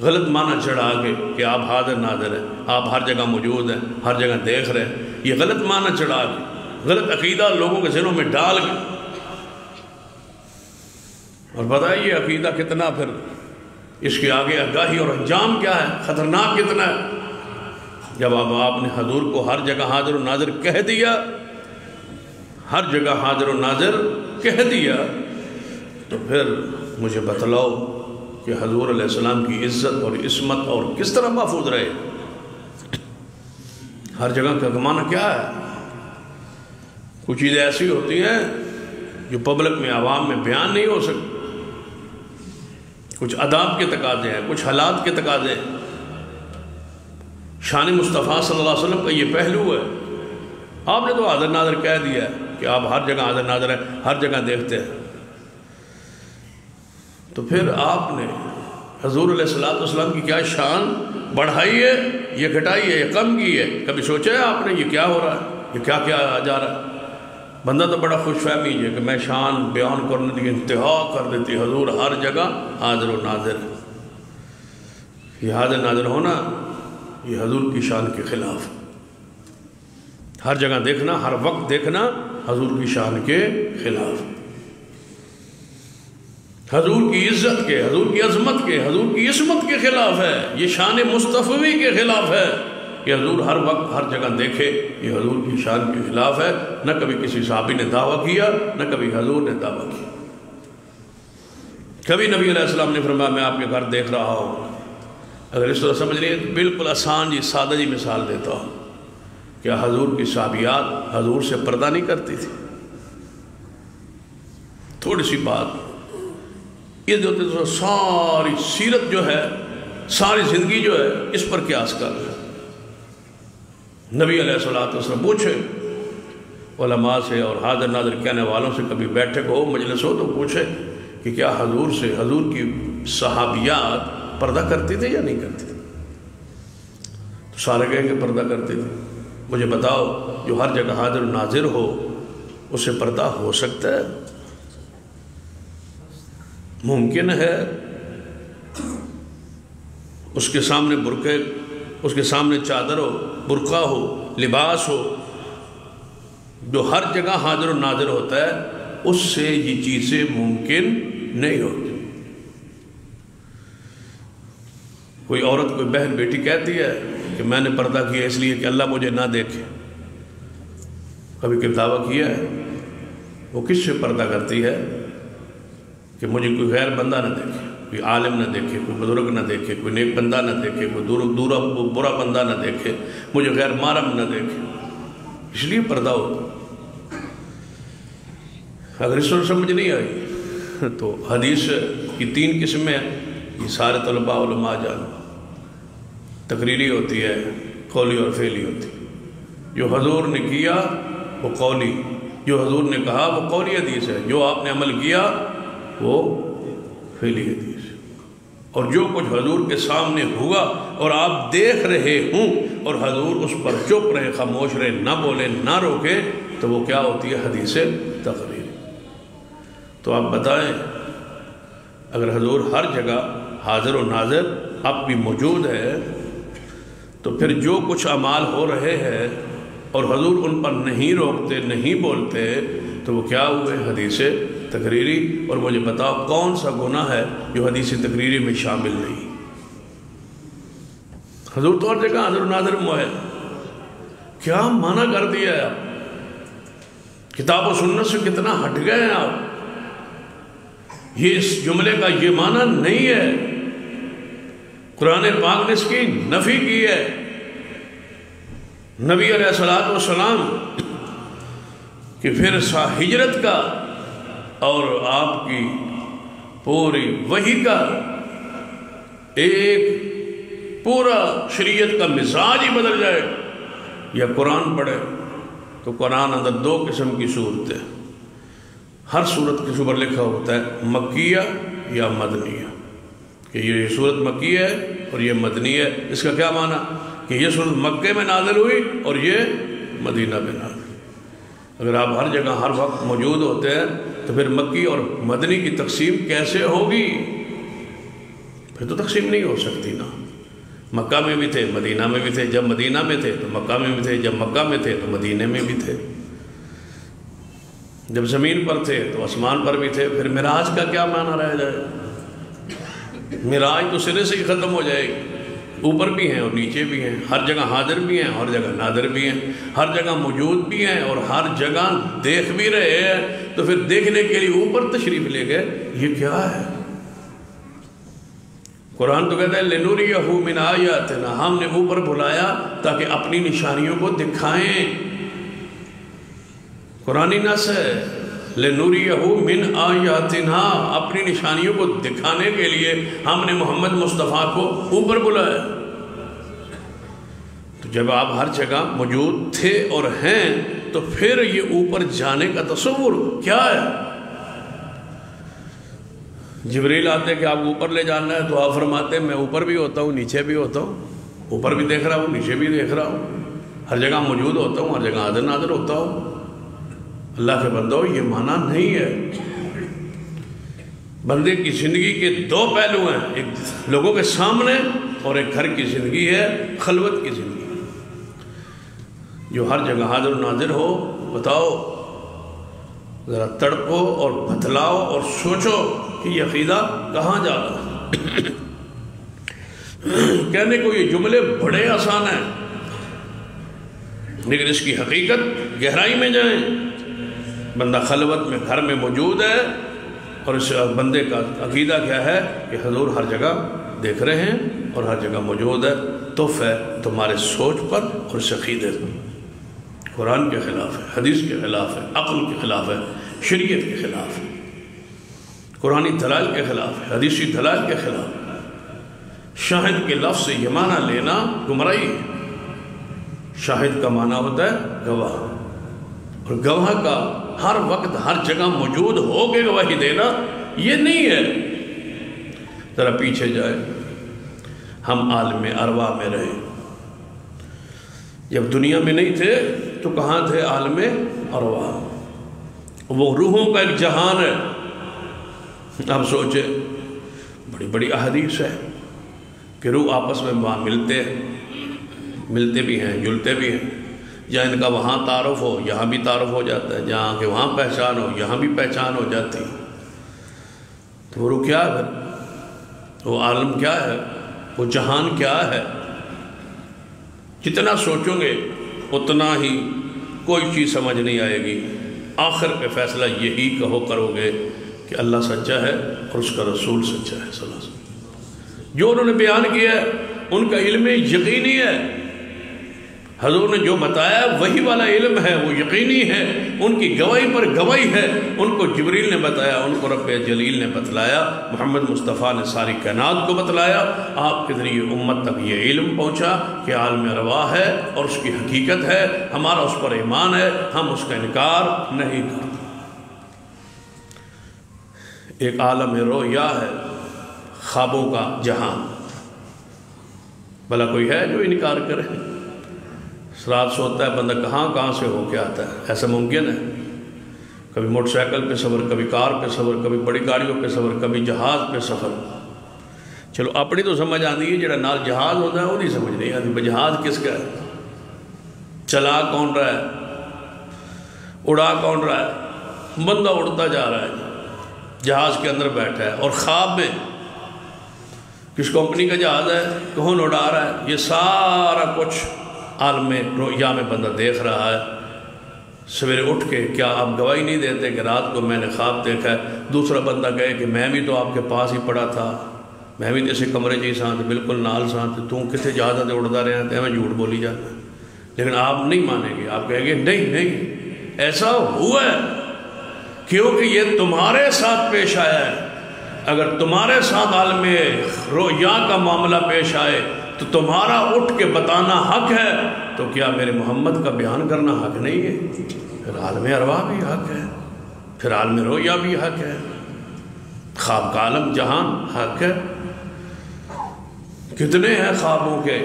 S1: غلط معنی چڑھا کے کہ آپ حاضر ناظر ہیں، آپ ہر جگہ موجود ہیں، ہر جگہ دیکھ رہے ہیں، یہ غلط معنی چڑھا کے، غلط عقیدہ لوگوں کے ذہنوں میں ڈال کے، اور بتائیے عقیدہ کتنا پھر اس کے آگے آگاہی اور انجام کیا ہے، خطرناک کتنا ہے۔ جب آپ نے حضور کو ہر جگہ حاضر و ناظر کہہ دیا، ہر جگہ حاضر و ناظر کہہ دیا، تو پھر مجھے بتلاؤ کہ حضور علیہ السلام کی عزت اور عصمت اور کس طرح محفوظ رہے۔ ہر جگہ کا معنی کیا ہے؟ کچھ چیزیں ایسی ہوتی ہیں جو پبلک میں، عوام میں بیان نہیں ہو سکتی، کچھ آداب کے تقاضے ہیں، کچھ حالات کے تقاضے ہیں۔ شان مصطفیٰ صلی اللہ علیہ وسلم کا یہ پہلو ہے۔ آپ نے تو حاضر ناظر کہہ دیا ہے کہ آپ ہر جگہ حاضر ناظر ہیں، ہر جگہ دیکھتے ہیں، تو پھر آپ نے حضور علیہ السلام کی کیا شان بڑھائی ہے، یہ گھٹائی ہے، یہ کم کی ہے؟ کبھی سوچا ہے آپ نے یہ کیا ہو رہا ہے، یہ کیا کیا جا رہا ہے؟ بندہ تو بڑا خوش فہمی ہے کہ میں شان بیان کرنے کی انتہا کر دیتی، حضور ہر جگہ حاضر و ناظر۔ یہ حاضر ناظر ہونا یہ حضور کی شان کے خلاف، ہر جگہ دیکھنا، ہر وقت دیکھنا حضور کی شان کے خلاف، حضور کی عزت کے، حضور کی عظمت کے، حضور کی عصمت کے خلاف ہے، یہ شان مصطفی کے خلاف ہے کہ حضور ہر وقت ہر جگہ دیکھے، یہ حضور کی شان کے خلاف ہے۔ نہ کبھی کسی صحابی نے دعویٰ کیا، نہ کبھی حضور نے دعویٰ کیا۔ کبھی نبی علیہ السلام نے فرمایا میں آپ کے گھر دیکھ رہا ہوں، اگر اس طرح سمجھ لیے بالکل آسان جی سادہ جی مثال دیتا ہوں، کیا حضور کی صحابیات حضور سے پردہ نہیں کرتی تھی؟ تھوڑی سی بات یہ جو ساری سیرت جو ہے، ساری زندگی جو ہے اس پر قیاس کر رہے ہیں۔ نبی علیہ السلام پوچھے علماء سے اور حاضر ناظر کہنے والوں سے، کبھی بیٹھے ہو مجلس ہو تو پوچھے کہ کیا حضور سے حضور کی صحابیات پردہ کرتی تھے یا نہیں کرتی تھی؟ تو سارے کہیں کہ پردہ کرتی تھی۔ مجھے بتاؤ جو ہر جگہ حاضر و ناظر ہو اسے پردہ ہو سکتا ہے؟ ممکن ہے؟ اس کے سامنے برقعے، اس کے سامنے چادر ہو، برقع ہو، لباس ہو، جو ہر جگہ حاضر و ناظر ہوتا ہے، اس سے یہ چیزیں ممکن نہیں ہوتی۔ کوئی عورت کوئی بہن بیٹی کہتی ہے کہ میں نے پردہ کیا اس لیے کہ اللہ مجھے نہ دیکھے، کبھی کوئی دعویٰ کیا ہے؟ وہ کس سے پردہ کرتی ہے کہ مجھے کوئی غیر بندہ نہ دیکھے، کوئی عالم نہ دیکھے، کوئی بزرگ نہ دیکھے، کوئی نیک بندہ نہ دیکھے، کوئی دورا برا بندہ نہ دیکھے، مجھے غیر محرم نہ دیکھے، اس لیے پردہ ہوتا۔ اگر اس طرح سمجھ نہیں آئی تو حدیث کی 3 قسمیں ہیں، یہ سارے طلباء علماء جانو۔ تقریری ہوتی ہے، قولی اور فعلی ہوتی ہے۔ جو حضور نے کیا وہ قولی، جو حضور نے کہا وہ قولی حدیث ہے، جو آپ نے عمل کیا وہ فعلی حدیث ہے۔ اور جو کچھ حضور کے سامنے ہوا اور آپ دیکھ رہے ہوں اور حضور اس پر چپ رہے، خاموش رہے، نہ بولے، نہ روکے، تو وہ کیا ہوتی ہے؟ حدیث تقریری۔ تو آپ بتائیں اگر حضور ہر جگہ حاضر و ناظر اب بھی موجود ہے تو پھر جو کچھ اعمال ہو رہے ہیں اور حضور ان پر نہیں روکتے، نہیں بولتے، تو وہ کیا ہوئے؟ حدیث تقریری۔ اور مجھے بتاؤ کون سا گناہ ہے جو حدیث تقریری میں شامل نہیں؟ حضور تو ہر جگہ حاضر و ناظر ہے، کیا معنی کر دیا ہے آپ؟ کتاب و سنت سے کتنا ہٹ گئے ہیں آپ؟ یہ اس جملے کا یہ معنی نہیں ہے۔ قرآن پاک نے اس کی نفی کی ہے۔ نبی علیہ السلام کہ پھر ہجرت کا اور آپ کی پوری وحی کا ایک پورا شریعت کا مزاج ہی بدل جائے، یا قرآن پڑھے تو قرآن اندر 2 قسم کی صورتیں، ہر صورت کے اوپر لکھا ہوتا ہے مکیہ یا مدنیہ، کہ یہ صورت مکی ہے اور یہ مدنی ہے۔ اس کا کیا معنی؟ کہ یہ صورت مکے میں نازل ہوئی اور یہ مدینہ میں نازل ہوئی۔ اگر آپ ہر جگہ ہر وقت موجود ہوتے ہیں تو پھر مکی اور مدنی کی تقسیم کیسے ہوگی؟ پھر تو تقسیم نہیں ہو سکتی نا۔ مکہ میں بھی تھے، مدینہ میں بھی تھے، جب مدینہ میں تھے تو مکہ میں بھی تھے، جب مکہ میں تھے تو مدینہ میں بھی تھے، جب زمین پر تھے تو آسمان پر بھی تھے۔ پھر معراج کا کیا معنی رہ جائے؟ معراج تو سرے سے ہی ختم ہو جائے گی۔ اوپر بھی ہیں اور نیچے بھی ہیں، ہر جگہ حاضر بھی ہیں، ہر جگہ ناظر بھی ہیں، ہر جگہ موجود بھی ہیں اور ہر جگہ دیکھ بھی رہے ہیں۔ تو پھر دیکھنے کے لیے اوپر تشریف لے گئے، یہ کیا ہے؟ قرآن تو کہتا ہے لِنُرِيَهُ مِنْ آيَاتِنَا، ہم نے اوپر بلایا تاکہ اپنی نشانیوں کو دکھائیں۔ قرآنی نص ہے لِنُرِيَهُ مِنْ آيَاتِنَا، اپنی نشانیوں کو دکھانے کے لیے ہم نے محمد مصطفیٰ کو اوپر بلایا۔ تو جب آپ ہر جگہ موجود تھے اور ہیں تو پھر یہ اوپر جانے کا تصور کیا ہے؟ جبریل آتے کہ آپ اوپر لے جانا ہے تو آپ فرماتے ہیں میں اوپر بھی ہوتا ہوں، نیچے بھی ہوتا ہوں، اوپر بھی دیکھ رہا ہوں، نیچے بھی دیکھ رہا ہوں، ہر جگہ موجود ہوتا ہوں، ہر جگہ حاضر ناظر ہوتا ہوں۔ اللہ کے بندو یہ معنی نہیں ہے۔ بندے کی زندگی کے دو پہلو ہیں، ایک لوگوں کے سامنے اور ایک گھر کی زندگی ہے، خلوت کی زندگی، جو ہر جگہ حاضر و ناظر ہو۔ بتاؤ ذرا تڑپو اور بتلاؤ اور سوچو کہ یہ عقیدہ کہاں جا رہا ہے۔ کہنے کو یہ جملے بڑے آسان ہیں، لیکن اس کی حقیقت گہرائی میں جائیں۔ بندہ خلوت میں گھر میں موجود ہے، اور اس بندے کا عقیدہ کیا ہے کہ حضور ہر جگہ دیکھ رہے ہیں اور ہر جگہ موجود ہے۔ تف ہے تمہارے سوچ پر اور اس عقیدے قرآن کے خلاف ہے، حدیث کے خلاف ہے، عقل کے خلاف ہے، شریعت کے خلاف ہے، قرآنی دلائل کے خلاف ہے، حدیثی دلائل کے خلاف ہے۔ شاہد کے لفظ سے یہ معنی لینا گمراہی ہے۔ شاہد کا معنی ہوتا ہے گواہ، اور گواہ کا ہر وقت ہر جگہ موجود ہو کے گواہی دینا یہ نہیں ہے۔ ذرا پیچھے جائے، ہم عالم ارواح میں رہے، جب دنیا میں نہیں تھے تو کہاں تھے؟ عالم ارواح، وہ روحوں کا ایک جہان ہے۔ آپ سوچیں، بڑی بڑی احادیث ہے کہ روح آپس میں وہاں ملتے بھی ہیں، جلتے بھی ہیں، جہاں ان کا وہاں تعارف ہو یہاں بھی تعارف ہو جاتا ہے، جہاں کہ وہاں پہچان ہو یہاں بھی پہچان ہو جاتی ہے۔ تو وہ روح کیا ہے؟ وہ عالم کیا ہے؟ وہ جہان کیا ہے؟ جتنا سوچو گے اتنا ہی کوئی چیز سمجھ نہیں آئے گی۔ آخر پہ فیصلہ یہی کرو گے کہ اللہ سچا ہے اور اس کا رسول سچا ہے صلی اللہ علیہ وسلم۔ جو انہوں نے بیان کیا ہے ان کا علم یقینی ہے، حضور نے جو بتایا وہی والا علم ہے، وہ یقینی ہے، ان کی گواہی پر گواہی ہے۔ ان کو جبریل نے بتایا، ان کو رب جلیل نے بتلایا، محمد مصطفیٰ نے ساری کائنات کو بتلایا، آپ کے ذریعے امت تک یہ علم پہنچا کہ عالم ارواح ہے اور اس کی حقیقت ہے، ہمارا اس پر ایمان ہے، ہم اس کا انکار نہیں کرتے۔ ایک عالم رؤیا ہے، خوابوں کا جہان، بھلا کوئی ہے جو انکار کرے؟ رات سوتا ہے بندہ کہاں سے ہو کے آتا ہے، ایسا ممکن ہے؟ کبھی موٹر سائیکل پہ سفر، کبھی کار پہ سفر، کبھی بڑی گاڑیوں پہ سفر، کبھی جہاز پہ سفر۔ چلو اپنی تو سمجھ آتی ہے، جڑا نال جہاز ہوتا ہے وہ نہیں سمجھ نہیں آتی، جہاز کس کا ہے، چلا کون رہا ہے، اڑا کون رہا ہے؟ بندہ اڑتا جا رہا ہے، جہاز کے اندر بیٹھا ہے، اور خواب میں کس کمپنی کا جہاز ہے، کون اڑا رہا ہے، یہ سارا کچھ عالم رؤیا میں بندہ دیکھ رہا ہے۔ سویرے اٹھ کے کیا آپ گواہی نہیں دیتے کہ رات کو میں نے خواب دیکھا ہے؟ دوسرا بندہ کہے کہ میں بھی تو آپ کے پاس ہی پڑا تھا، میں بھی اسے کمرے جی ساتھ بالکل نال ساتھ، تو کتنے جہازاں تے اڑتا رہا ہے، میں جھوٹ بولی جاتا ہے۔ لیکن آپ نہیں مانیں گے، آپ کہیں گے نہیں ایسا ہوا ہے، کیونکہ یہ تمہارے ساتھ پیش آیا ہے۔ اگر تمہارے ساتھ عالم رؤیا کا معاملہ پیش آئے تو تمہارا اٹھ کے بتانا حق ہے، تو کیا میرے محمد کا بیان کرنا حق نہیں ہے؟ پھر عالم ارواح بھی حق ہے، پھر عالم رؤیا بھی حق ہے، خواب کا عالم جہان حق ہے۔ کتنے ہیں خوابوں کے،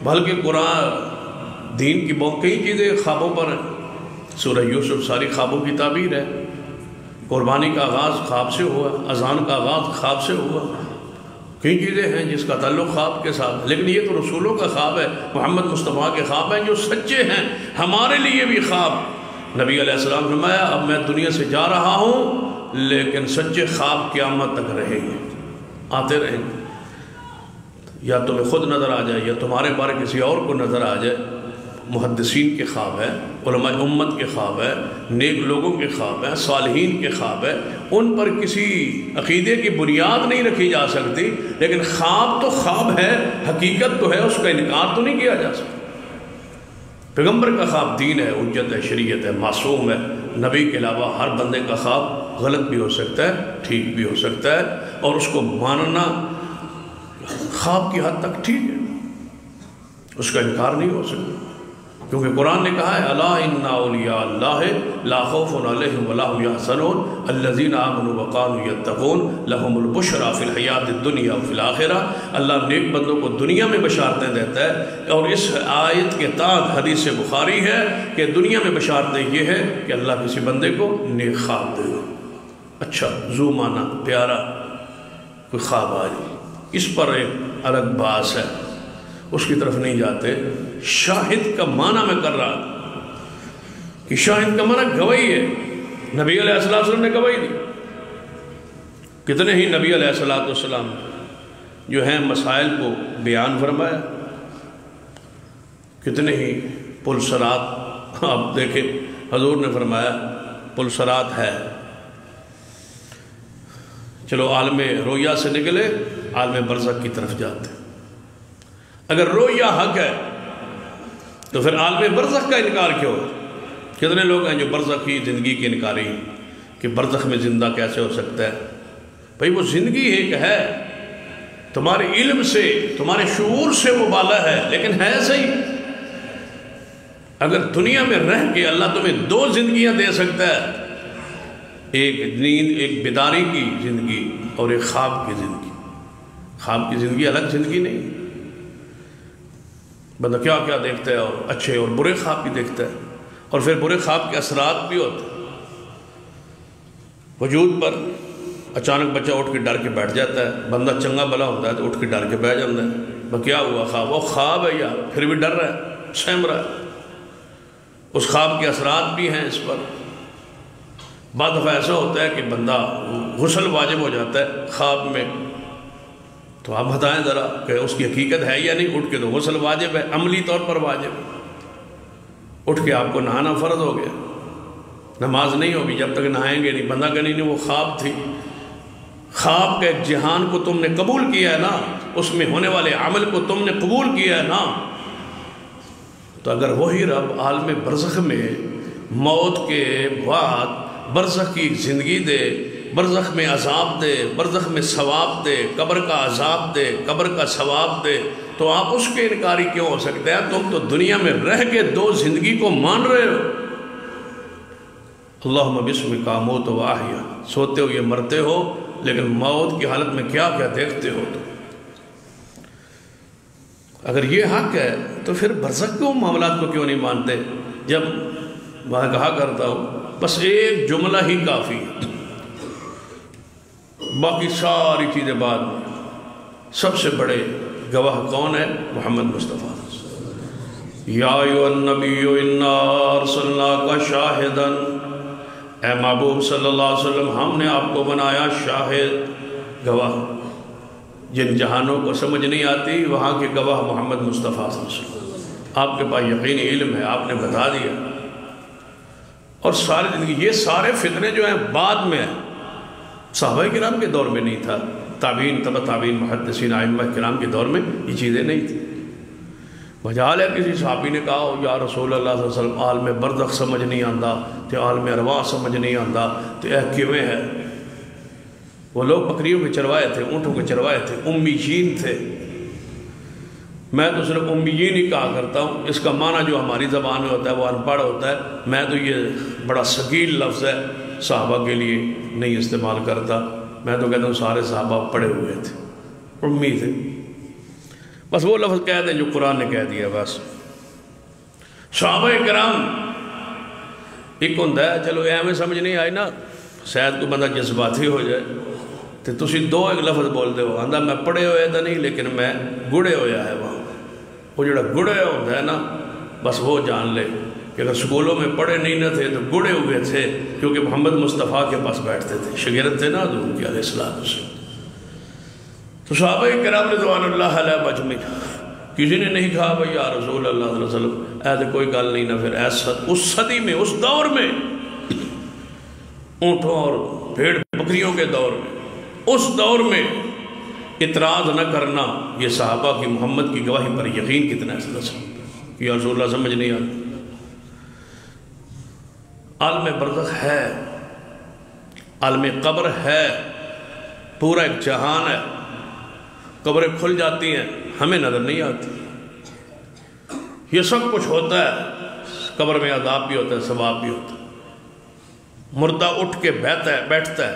S1: بلکہ قرآن دین کی بہت کئی چیزیں خوابوں پر ہیں۔ سورہ یوسف ساری خوابوں کی تعبیر ہے، قربانی کا آغاز خواب سے ہوا، اذان کا آغاز خواب سے ہوا، کئی چیزیں ہیں جس کا تعلق خواب کے ساتھ، لیکن یہ تو رسولوں کا خواب ہے، محمد مصطفیٰ کے خواب ہیں جو سچے ہیں۔ ہمارے لیے بھی خواب، نبی علیہ السلام نے فرمایا اب میں دنیا سے جا رہا ہوں لیکن سچے خواب قیامت تک رہیں گے، آتے رہیں گے، یا تمہیں خود نظر آ جائے یا تمہارے بارے کسی اور کو نظر آ جائے۔ محدثین کے خواب ہے، علماء امت کے خواب ہے، نیک لوگوں کے خواب ہے، صالحین کے خواب ہے، ان پر کسی عقیدے کی بنیاد نہیں رکھی جا سکتی، لیکن خواب تو خواب ہے، حقیقت تو ہے، اس کا انکار تو نہیں کیا جا سکتا۔ پیغمبر کا خواب دین ہے، حجت ہے، شریعت ہے، معصوم ہے۔ نبی کے علاوہ ہر بندے کا خواب غلط بھی ہو سکتا ہے، ٹھیک بھی ہو سکتا ہے، اور اس کو ماننا خواب کی حد تک ٹھیک ہے، اس کا انکار نہیں ہو سکتا۔ کیونکہ قرآن نے کہا ہے الا ان اولیاء اللہ لا خوف علیہم ولا هم یحزنون الذین آمنوا وکانوا یتقون لهم البشریٰ فی الحیات الدنیا وفی الآخرہ۔ اللہ نیک بندوں کو دنیا میں بشارتیں دیتا ہے، اور اس آیت کے تحت حدیث بخاری ہے کہ دنیا میں بشارتیں یہ ہے کہ اللہ کسی بندے کو نیک خواب دے گا۔ اچھا ذو معنی پیارا کوئی خواب آ جائے، اس پر ایک الگ بحث ہے، اس کی طرف نہیں جاتے۔ شاہد کا معنی میں کر رہا کہ شاہد کا معنی گواہی ہے۔ نبی علیہ السلام نے گواہی دی، کتنے ہی نبی علیہ السلام جو ہیں مسائل کو بیان فرمایا، کتنے ہی پلسرات آپ دیکھیں حضور نے فرمایا پلسرات ہے، چلو عالم رویا سے نکلے عالم برزخ کی طرف جاتے۔ اگر رویا حق ہے تو پھر عالم برزخ کا انکار کیوں ہے؟ کتنے لوگ ہیں جو برزخ کی زندگی کے انکاری ہیں کہ برزخ میں زندہ کیسے ہو سکتا ہے؟ بھئی وہ زندگی ایک ہے، تمہارے علم سے تمہارے شعور سے وہ بالا ہے، لیکن ہے صحیح۔ اگر دنیا میں رہ کے اللہ تمہیں دو زندگیاں دے سکتا ہے، ایک نیند ایک بیداری کی زندگی اور ایک خواب کی زندگی، خواب کی زندگی الگ زندگی نہیں، بندہ کیا کیا دیکھتا ہے، اور اچھے اور برے خواب بھی دیکھتا ہے، اور پھر برے خواب کے اثرات بھی ہوتے ہیں۔ وجود پر اچانک بچہ اٹھ کے ڈر کے بیٹھ جاتا ہے، بندہ چنگا بلا ہوتا ہے تو اٹھ کے ڈر کے بیٹھ جاتا ہے، کیا ہوا خواب؟ وہ خواب ہے یار، پھر بھی ڈر رہا ہے، سہم رہا ہے۔ اس خواب کے اثرات بھی ہیں اس پر۔ بعض دفعہ ایسا ہوتا ہے کہ بندہ غسل واجب ہو جاتا ہے خواب میں، تو آپ بتائیں ذرا کہ اس کی حقیقت ہے یا نہیں؟ اٹھ کے تو غسل واجب ہے، عملی طور پر واجب ہے، اٹھ کے آپ کو نہانا فرض ہو گیا، نماز نہیں ہوگی جب تک نہائیں گے نہیں۔ بندہ کہ نہیں وہ خواب تھی، خواب کے ایک جہان کو تم نے قبول کیا ہے نا، اس میں ہونے والے عمل کو تم نے قبول کیا ہے نا، تو اگر وہی رب عالم برزخ میں موت کے بعد برزخ کی زندگی دے، برزخ میں عذاب دے، برزخ میں ثواب دے، قبر کا عذاب دے، قبر کا ثواب دے، تو آپ اس کے انکاری کیوں ہو سکتے ہیں؟ تم تو دنیا میں رہ کے دو زندگی کو مان رہے ہو۔ اللہم بسمک اموت و احیا، سوتے ہو یہ مرتے ہو، لیکن موت کی حالت میں کیا کیا دیکھتے ہو تم۔ اگر یہ حق ہے تو پھر برزخ کے معاملات کو کیوں نہیں مانتے؟ جب میں کہا کرتا ہوں بس ایک جملہ ہی کافی ہے، باقی ساری چیزیں بعد میں۔ سب سے بڑے گواہ کون ہے؟ محمد مصطفیٰ۔ یا ایھا النبی انا ارسلناک شاہدا، اے محبوب صلی اللہ علیہ وسلم ہم نے آپ کو بنایا شاہد، گواہ۔ جن جہانوں کو سمجھ نہیں آتی وہاں کے گواہ محمد مصطفیٰ صلی اللہ علیہ وسلم۔ آپ کے پاس یقینی علم ہے، آپ نے بتا دیا، اور ساری زندگی یہ سارے فتنے جو ہیں بعد میں ہیں، صحابہ کرام کے دور میں نہیں تھا، تابعین تبع تابعین محدثین ائمہ کرام کے دور میں یہ چیزیں نہیں تھیں۔ مجال ہے کسی صحابی نے کہا یا رسول اللہ صلی اللہ علیہ وسلم عالم برزخ سمجھ نہیں آندا تے عالم ارواح سمجھ نہیں آندا تے کیویں ہے؟ وہ لوگ بکریوں کے چروائے تھے، اونٹوں کے چروائے تھے، امیین تھے۔ میں تو صرف امیین ہی کہا کرتا ہوں، اس کا معنی جو ہماری زبان میں ہوتا ہے وہ ان پڑھ ہوتا ہے، میں تو یہ بڑا ثقیل لفظ ہے صحابہ کے لیے نہیں استعمال کرتا، میں تو کہتا ہوں سارے صحابہ پڑھے ہوئے تھے، امی تھے، بس وہ لفظ کہہ دیں جو قرآن نے کہہ دیا بس۔ صحابہ کرام ایک ہوتا ہے، چلو ایویں سمجھ نہیں آئی نا، شاید کوئی بندہ جذباتی ہو جائے تو تسی دو ایک لفظ بول دے ہو، آندہ میں پڑھے ہوئے تھا نہیں لیکن میں گڑے ہویا ہے وہاں۔ وہ جڑا گڑے ہوتا ہے نا بس وہ جان لے کہ اگر سکولوں میں پڑھے نہیں نہ تھے تو گڑے ہوئے تھے، کیونکہ محمد مصطفیٰ کے پاس بیٹھتے تھے، شاگرد تھے نا حضور کے علیہ السلام سے۔ تو صحابہ کرام رضوان اللہ علیہ مجمعین کسی نے نہیں کہا بھئی یا رسول اللہ صلی اللہ علیہ وسلم ایسے کوئی گل نہیں نہ، پھر اس صدی میں، اس دور میں، اونٹوں اور بھیڑ بکریوں کے دور میں، اس دور میں اعتراض نہ کرنا، یہ صحابہ کی محمد کی گواہی پر یقین کتنا ہے کہ یا رسول اللہ سمجھ نہیں آتا۔ عالم برزخ ہے، عالم قبر ہے، پورا ایک جہان ہے، قبریں کھل جاتی ہیں ہمیں نظر نہیں آتی، یہ سب کچھ ہوتا ہے قبر میں عذاب بھی ہوتا ہے، ثواب بھی ہوتا ہے۔ مردہ اٹھ کے بیٹھتا ہے،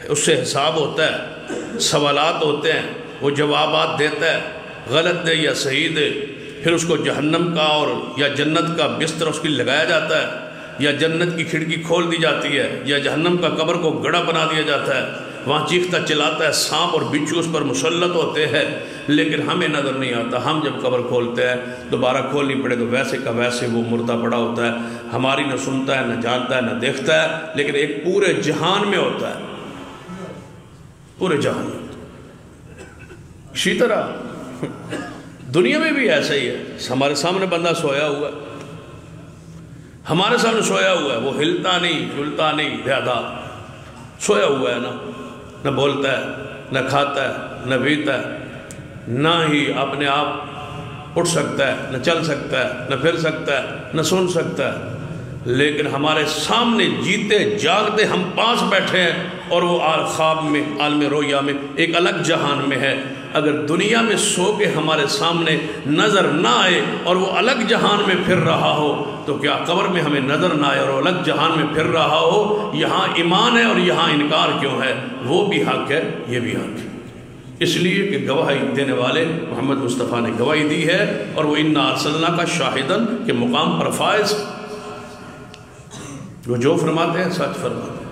S1: اس سے حساب ہوتا ہے، سوالات ہوتے ہیں، وہ جوابات دیتا ہے، غلط دے یا صحیح دے، پھر اس کو جہنم کا اور یا جنت کا بستر اس کی لگایا جاتا ہے، یا جنت کی کھڑکی کھول دی جاتی ہے، یا جہنم کا قبر کو گڑھا بنا دیا جاتا ہے، وہاں چیختا چلاتا ہے، سانپ اور بچھو اس پر مسلط ہوتے ہیں، لیکن ہمیں نظر نہیں آتا۔ ہم جب قبر کھولتے ہیں دوبارہ کھولنی پڑے تو ویسے کا ویسے وہ مردہ پڑا ہوتا ہے، ہماری نہ سنتا ہے، نہ جانتا ہے، نہ دیکھتا ہے، لیکن ایک پورے جہان میں ہوتا ہے، پورے جہان میں ہوتا ہے۔ اسی طرح دنیا میں بھی ایسا ہی ہے، ہمارے سامنے بندہ سویا ہوا ہے، ہمارے سامنے سویا ہوا ہے، وہ ہلتا نہیں جلتا نہیں، بیادار سویا ہوا ہے، نہ بولتا ہے، نہ کھاتا ہے، نہ پیتا ہے، نہ ہی اپنے آپ اٹھ سکتا ہے، نہ چل سکتا ہے، نہ پھر سکتا ہے، نہ سن سکتا ہے، لیکن ہمارے سامنے جیتے جاگتے ہم پاس بیٹھے ہیں، اور وہ خواب میں، عالم رویا میں ایک الگ جہان میں ہے۔ اگر دنیا میں سو کے ہمارے سامنے نظر نہ آئے اور وہ الگ جہان میں پھر رہا ہو تو کیا قبر میں ہمیں نظر نہ آئے اور وہ الگ جہان میں پھر رہا ہو؟ یہاں ایمان ہے اور یہاں انکار کیوں ہے؟ وہ بھی حق ہے، یہ بھی حق ہے، اس لیے کہ گواہی دینے والے محمد مصطفیٰ نے گواہی دی ہے، اور وہ اِنَّا أَرْسَلْنَاكَ شَاہِدًا کے مقام پر فائز، وہ جو فرماتے ہیں سچ فرماتے ہیں۔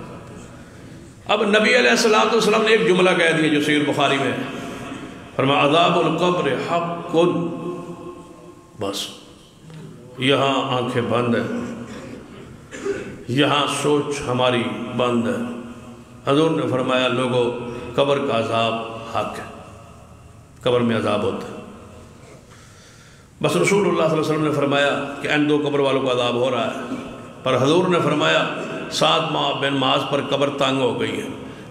S1: اب نبی علیہ السلام نے ایک جملہ کہہ دیا جو صحیح بخاری میں ہے، فرمایا عذاب القبر حق، بس یہاں آنکھیں بند ہیں، یہاں سوچ ہماری بند ہے۔ حضور نے فرمایا لوگوں قبر کا عذاب حق ہے، قبر میں عذاب ہوتا ہے۔ بس رسول اللہ صلی اللہ علیہ وسلم نے فرمایا کہ ان دو قبر والوں کو عذاب ہو رہا ہے، پر حضور نے فرمایا 7 ماہ بن معاذ پر قبر تنگ ہو گئی ہے۔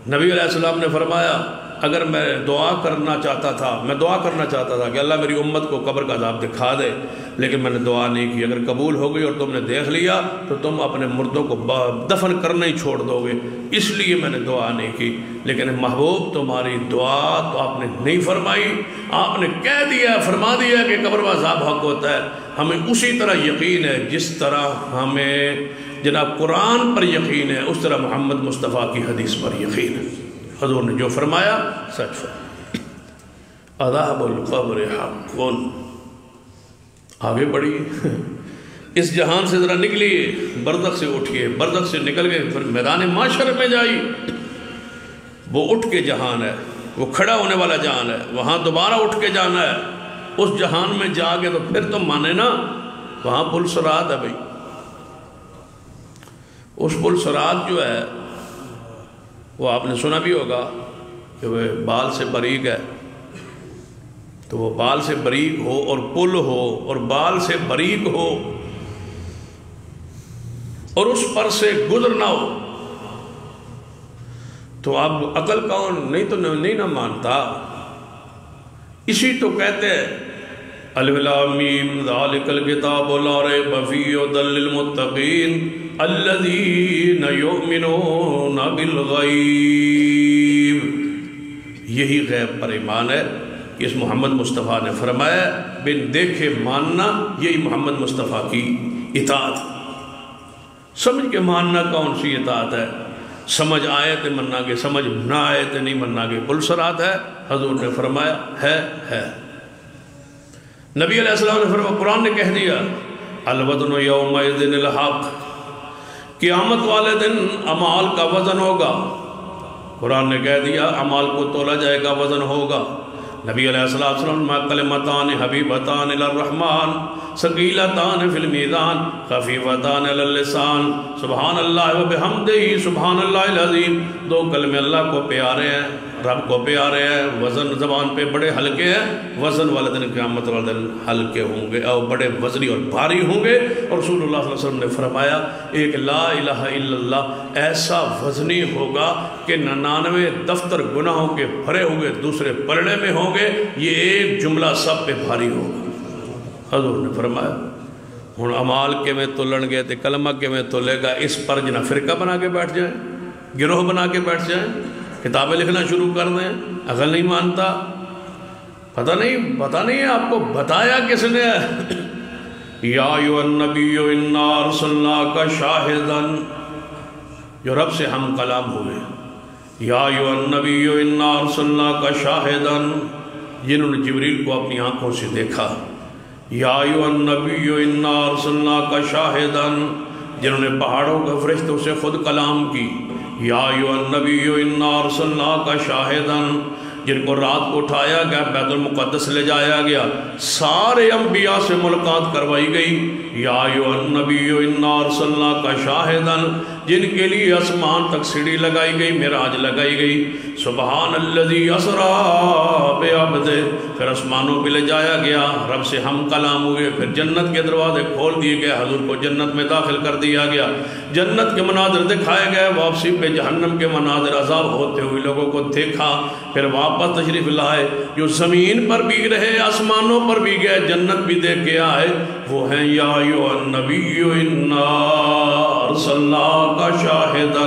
S1: نبی علیہ السلام نے فرمایا اگر میں دعا کرنا چاہتا تھا کہ اللہ میری امت کو قبر کا عذاب دکھا دے، لیکن میں نے دعا نہیں کی۔ اگر قبول ہو گئی اور تم نے دیکھ لیا تو تم اپنے مردوں کو دفن کرنا ہی چھوڑ دو گے، اس لیے میں نے دعا نہیں کی۔ لیکن محبوب تمہاری دعا تو آپ نے نہیں فرمائی، آپ نے کہہ دیا، فرما دیا کہ قبر کا عذاب حق ہوتا ہے۔ ہمیں اسی طرح یقین ہے جس طرح ہمیں جناب قرآن پر یقین ہے، اس طرح محمد مصطفیٰ کی حدیث پر یقین ہے۔ حضور نے جو فرمایا سچ فرمایا۔ عذاب القبر حق، آگے بڑھیے، اس جہان سے ذرا نکلیے، برزخ سے اٹھیے، برزخ سے نکل کے پھر میدان معاشر میں جائیے، وہ اٹھ کے جہان ہے، وہ کھڑا ہونے والا جہان ہے، وہاں دوبارہ اٹھ کے جانا ہے۔ اس جہان میں جا کے تو پھر تم مانے نا، وہاں پل صراط ہے بھائی۔ اس پل صراط جو ہے وہ آپ نے سنا بھی ہوگا کہ وہ بال سے باریک ہے، تو وہ بال سے باریک ہو اور پل ہو اور بال سے باریک ہو اور اس پر سے گزرنا ہو تو اب عقل کون نہیں نہ مانتا۔ اسی تو کہتے ہیں الف لام میم ذالک الکتاب لا ریب فیہ ھدی للمتقین الذین یؤمنون بالغیب۔ یہی غیب پر ایمان ہے کہ اس محمد مصطفیٰ نے فرمایا بن دیکھے ماننا، یہی محمد مصطفیٰ کی اطاعت۔ سمجھ کے ماننا کون سی اطاعت ہے؟ سمجھ آئے تو مننا گے، سمجھ نہ آئے تو نہیں مننا گے، پل صراط ہے۔ حضور نے فرمایا ہے۔ نبی علیہ السلام نے فرمایا، قرآن نے کہہ دیا الوزن یومئذ الحق، قیامت والے دن اعمال کا وزن ہوگا۔ قرآن نے کہہ دیا اعمال کو تولا جائے گا، وزن ہوگا۔ نبی علیہ السلام نے کلمتان حبیبتان الی الرحمن ثقیلتان فی المیزان خفیفتان علی اللسان سبحان اللہ و بحمدہ سبحان اللہ العظیم۔ 2 کلمے اللہ کو پیارے ہیں، رب کو پیارے ہیں، وزن زبان پہ بڑے ہلکے ہیں، وزن والے دن قیامت والے دن ہلکے ہوں گے اور بڑے وزنی اور بھاری ہوں گے۔ اور رسول اللہ صلی اللہ علیہ وسلم نے فرمایا ایک لا الہ الا اللہ ایسا وزنی ہوگا کہ 99 دفتر گناہوں کے بھرے ہوئے دوسرے پلڑے میں ہوں گے، یہ ایک جملہ سب پہ بھاری ہوگا۔ حضور نے فرمایا ہن عمال کے میں تولن گئے تے کلمہ کے میں تولے گا، اس پر جنہ فرقہ بنا کے بیٹھ جائیں، گروہ بنا کے بیٹھ جائیں، کتابیں لکھنا شروع کر دیں۔ عقل نہیں مانتا، پتہ نہیں ہے آپ کو بتایا کس نے ہے؟ یا ایھا النبی انا ارسلناک شاہدا، جو رب سے ہم کلام ہوئے، یا ایھا النبی انا ارسلناک شاہدا، جنہوں نے جبریل کو اپنی آنکھوں سے دیکھا، یا ایھا النبی انا ارسلناک شاہدا، جنہوں نے پہاڑوں کے فرشتوں سے خود کلام کی، یا ایھا النبی انا ارسلناک شاہدا، جن کو رات کو اٹھایا گیا بیت المقدس لے جایا گیا، سارے انبیاء سے ملاقات کروائی گئی، یا ایھا النبی انا ارسلناک شاہدا، جن کے لیے آسمان تک سیڑھی لگائی گئی، معراج لگائی گئی، سبحان الذی اسری بعبدہ، پھر آسمانوں پہ لے جایا گیا، رب سے ہم کلام ہوئے، پھر جنت کے دروازے کھول دیے گئے، حضور کو جنت میں داخل کر دیا گیا، جنت کے مناظر دکھائے گئے، واپسی پہ جہنم کے مناظر عذاب ہوتے ہوئے لوگوں کو دیکھا، پھر واپس تشریف لائے، جو زمین پر بھی رہے آسمانوں پر بھی گئے، جنت بھی دیکھ کے آئے، وہ ہیں یا ایھا النبی انا ارسلناک شاہدا،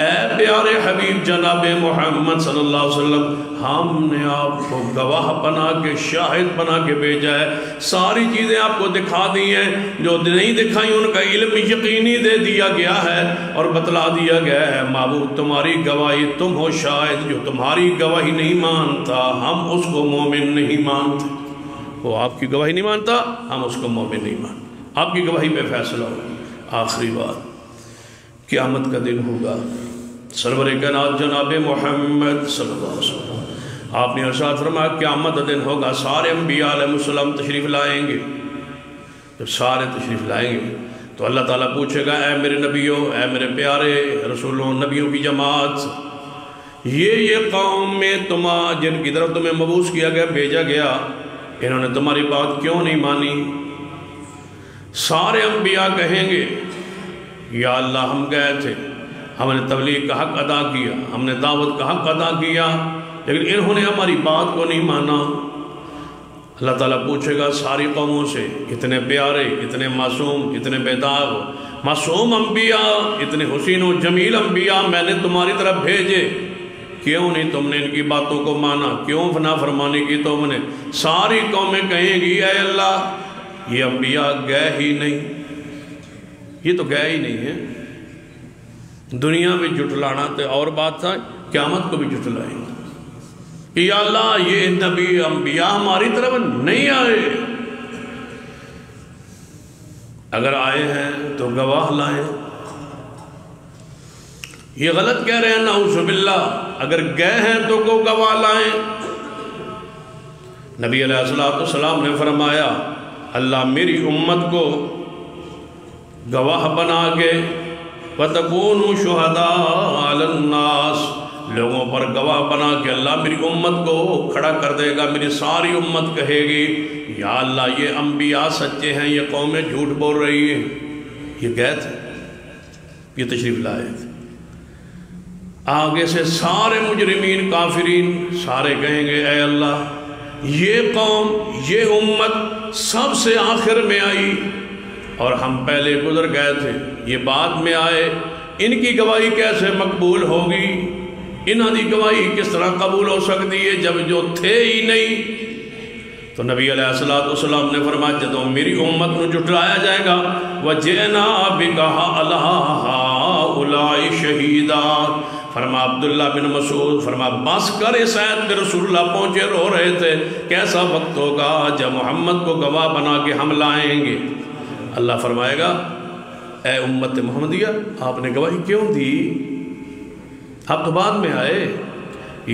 S1: اے پیارے حبیب جناب محمد صلی اللہ علیہ وسلم، ہم نے آپ کو گواہ بنا کے شاہد بنا کے بھیجا ہے، ساری چیزیں آپ کو دکھا دی ہیں، جو نہیں دکھائیں ان کا علم یقینی دے دیا گیا ہے اور بتلا دیا گیا ہے، معبود تمہاری گواہی تم ہو شاہد، جو تمہاری گواہی نہیں مانتا ہم اس کو مومن نہیں مانتے، وہ آپ کی گواہی نہیں مانتا ہم اس کو مومن نہیں مانتے، آپ کی گواہی پہ فیصلہ ہو۔ آخری بات، قیامت کا دن ہوگا، سرور کائنات جناب محمد صلی اللہ علیہ وسلم آپ نے ارشاد فرمایا قیامت کا دن ہوگا، سارے انبیاء علیہ السلام تشریف لائیں گے، جب سارے تشریف لائیں گے تو اللہ تعالیٰ پوچھے گا اے میرے نبیوں، اے میرے پیارے رسولوں، نبیوں کی جماعت، یہ قوم میں جن کی طرف تمہیں مبعوث کیا گیا، بھیجا گیا، انہوں نے تمہاری بات کیوں نہیں مانی؟ سارے انبیاء کہیں گے یا اللہ ہم گئے تھے، ہم نے تبلیغ کا حق ادا کیا، ہم نے دعوت کا حق ادا کیا، لیکن انہوں نے ہماری بات کو نہیں مانا۔ اللہ تعالیٰ پوچھے گا ساری قوموں سے، اتنے پیارے، اتنے معصوم، اتنے بے داغ معصوم انبیاء، اتنے حسین و جمیل انبیاء میں نے تمہاری طرف بھیجے، کیوں نہیں تم نے ان کی باتوں کو مانا، کیوں نافرمانی کی تم نے؟ ساری قومیں کہیں گی اے اللہ یہ انبیاء گئے ہی نہیں، یہ تو گئے ہی نہیں ہے، دنیا میں جھٹلانا تو اور بات تھا، قیامت کو بھی جھٹلائیں گے، یا اللہ یہ نبی انبیاء ہماری طرف نہیں آئے، اگر آئے ہیں تو گواہ لائیں، یہ غلط کہہ رہے ہیں نعوذ باللہ، اگر گئے ہیں تو کو گواہ لائیں۔ نبی علیہ السلام نے فرمایا اللہ میری امت کو گواہ بنا کے وَتَكُونُوا شُهَدَاءَ عَلَى النَّاسِ، لوگوں پر گواہ بنا کے اللہ میری امت کو کھڑا کر دے گا، میری ساری امت کہے گی یا اللہ یہ انبیاء سچے ہیں، یہ قومیں جھوٹ بول رہی ہیں، یہ گئے تھے، یہ تشریف لائے تھے۔ آگے سے سارے مجرمین کافرین سارے کہیں گے اے اللہ یہ قوم یہ امت سب سے آخر میں آئی اور ہم پہلے گزر گئے تھے، یہ بعد میں آئے، ان کی گواہی کیسے مقبول ہوگی؟ انہاں دی گواہی کس طرح قبول ہو سکتی ہے جب جو تھے ہی نہیں؟ تو نبی علیہ السلام نے فرمایا جدوں میری امت کو جھٹلایا جائے گا وَجِئْنَا بِكَ عَلَىٰ هَٰؤُلَاءِ شَهِيدًا، فرما عبداللہ بن مسعود فرما بس کر اس آیت پہ رسول اللہ پہنچے رو رہے تھے، کیسا وقت ہوگا جب محمد کو گواہ بنا کے ہم لائیں گے؟ اللہ فرمائے گا اے امت محمدیہ آپ نے گواہی کیوں دی؟ آپ تو بعد میں آئے،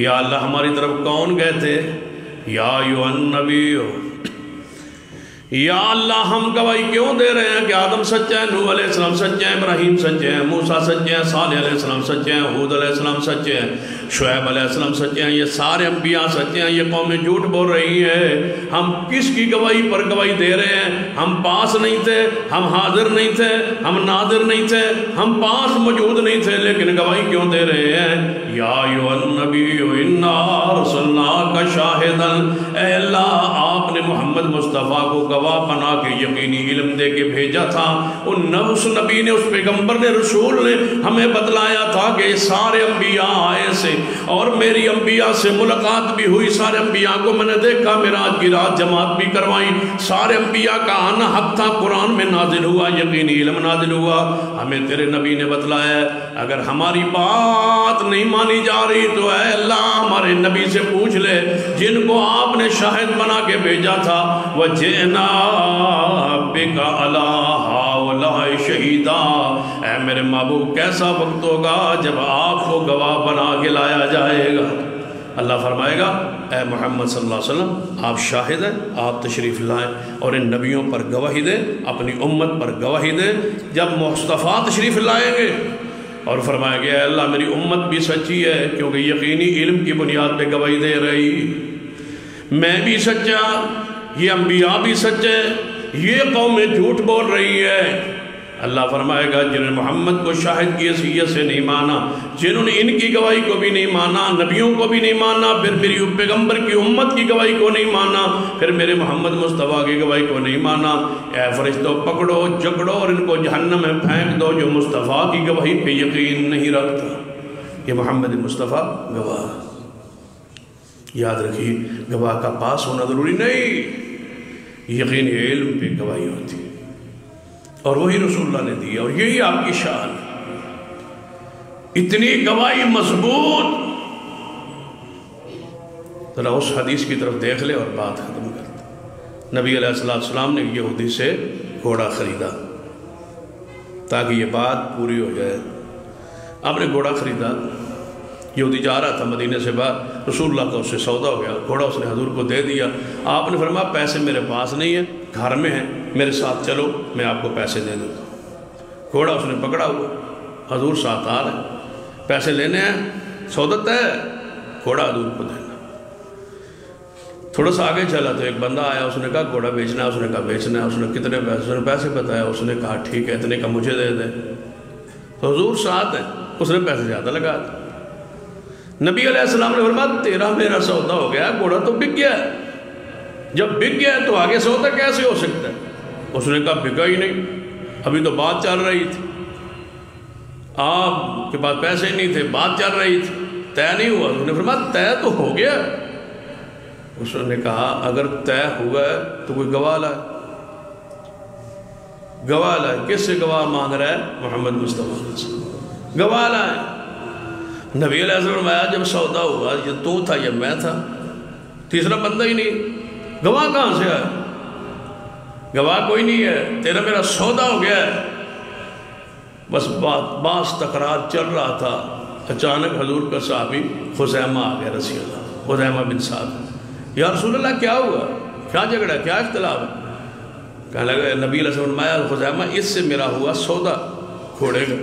S1: یا اللہ ہماری طرف کون گئے تھے؟ یا ایھا النبی، یا اللہ ہم گواہی کیوں دے رہے ہیں کہ آدم سچے ہیں، نوح علیہ السلام سچے ہیں، ابراہیم سچے ہیں، موسیٰ سچے ہیں، صالح علیہ السلام سچے ہیں، ہود علیہ السلام سچے ہیں، شعیب علیہ السلام سچے ہیں، یہ سارے انبیاء سچے ہیں، یہ قومیں جھوٹ بول رہی ہیں، ہم کس کی گواہی پر گواہی دے رہے ہیں؟ ہم پاس نہیں تھے، ہم حاضر نہیں تھے، ہم ناظر نہیں تھے، ہم پاس موجود نہیں تھے، لیکن گواہی کیوں دے رہے ہیں؟ یا ایھا النبی انا ارسلناک شاہدا، اے اللہ آپ نے محمد مصطفیٰ کو گواہ بنا کے یقینی علم دے کے بھیجا تھا۔ اس نبی نے، اس پیغمبر نے، رسول نے ہمیں بتلایا تھا کہ سارے انبیاء آئے سے اور میری انبیاء سے ملاقات بھی ہوئی، سارے انبیاء کو میں نے دیکھا، معراج کی رات جماعت بھی کروائی، سارے انبیاء کا آنا حق تھا، قرآن میں نازل ہوا، یقینی علم نازل ہوا۔ ہمیں تیرے نبی نے بتلایا ہے، اگر ہماری بات نہیں مانی جا رہی تو اے اللہ ہمارے نبی سے پوچھ لے جن کو آپ نے شاہد بنا کے بھیجا تھا۔ وَجِئْنَا بِكَ عَلَىٰ هَٰؤُلَاءِ شَهِيدًا، اے میرے محبوب کیسا وقت ہوگا جب آپ کو گواہ بنا کے لایا جائے گا۔ اللہ فرمائے گا اے محمد صلی اللہ علیہ وسلم آپ شاہد ہیں، آپ تشریف لائیں اور ان نبیوں پر گواہی دیں، اپنی امت پر گواہی دیں۔ جب مصطفیٰ تشریف لائیں گے اور فرمایا گیا اے اللہ میری امت بھی سچی ہے کیونکہ یقینی علم کی بنیاد پہ گواہی دے رہی، میں بھی سچا، یہ انبیاء بھی سچے، یہ قومیں جھوٹ بول رہی ہے۔ اللہ فرمائے گا جنہوں نے محمد کو شاہد کی حیثیت سے نہیں مانا، جنہوں نے ان کی گواہی کو بھی نہیں مانا، نبیوں کو بھی نہیں مانا، پھر میری پیغمبر کی امت کی گواہی کو نہیں مانا، پھر میرے محمد مصطفیٰ کی گواہی کو نہیں مانا، اے فرشتوں پکڑو جکڑو اور ان کو جہنم میں پھینک دو جو مصطفیٰ کی گواہی پہ یقین نہیں رکھتا۔ یہ محمد مصطفیٰ گواہ، یاد رکھیے گواہ کا پاس ہونا ضروری نہیں، یقین علم پہ گواہی ہوتی ہے اور وہی رسول اللہ نے دیا، اور یہی آپ کی شان ہے، اتنی گواہی مضبوط۔ ذرا اس حدیث کی طرف دیکھ لے اور بات ختم کرتے۔ نبی علیہ السلام نے یہودی سے گھوڑا خریدا تاکہ یہ بات پوری ہو جائے۔ آپ نے گھوڑا خریدا، یہودی جا رہا تھا مدینے سے باہر، رسول اللہ کا اس سے سودا ہو گیا، گھوڑا اس نے حضور کو دے دیا۔ آپ نے فرمایا پیسے میرے پاس نہیں ہیں، گھر میں ہیں، میرے ساتھ چلو میں آپ کو پیسے دے دوں گا۔ گھوڑا اس نے پکڑا ہوا، حضور ساتھ آ رہے ہیں، پیسے لینے ہیں، سودا طے ہے، گھوڑا حضور کو دینا۔ تھوڑا سا آگے چلا تو ایک بندہ آیا، اس نے کہا گھوڑا بیچنا ہے، اس نے کہا بیچنا ہے، اس نے کتنے پیسے، اس نے پیسے بتایا، اس نے کہا ٹھیک ہے اتنے کا مجھے دے دے، تو حضور ساتھ ہے، اس نے پیسے زیادہ لگا دیا۔ نبی علیہ السلام نے فرمایا تیرا میرا سودا ہو گیا، گھوڑا تو بک گیا ہے، جب بک گیا ہے تو آگے سودا کیسے ہو سکتا ہے؟ اس نے کہا بکا ہی نہیں، ابھی تو بات چل رہی تھی، آپ کے پاس پیسے نہیں تھے، بات چل رہی تھی، طے نہیں ہوا۔ اس نے فرمایا طے تو ہو گیا۔ اس نے کہا اگر طے ہوا ہے تو کوئی گواہ لائے، گواہ لائے۔ کس سے گواہ مانگ رہا ہے؟ محمد مصطفیٰ سے گواہ لائے۔ نبی علیہ السلام آیا جب سودا ہوا، یہ تو تھا یا میں تھا، تیسرا بندہ ہی نہیں، گواہ کہاں سے آیا؟ گواہ کوئی نہیں ہے، تیرا میرا سودا ہو گیا ہے۔ بس باس تکرار چل رہا تھا، اچانک حضور کا صحابی خزیمہ آ گیا، رضی اللہ، خزیمہ بن ثابت، یا رسول اللہ کیا ہوا، کیا جھگڑا، کیا اختلاف ہے؟ کہنے لگا نبی علیہ السلام نے فرمایا خزیمہ اس سے میرا ہوا سودا، گھوڑے کا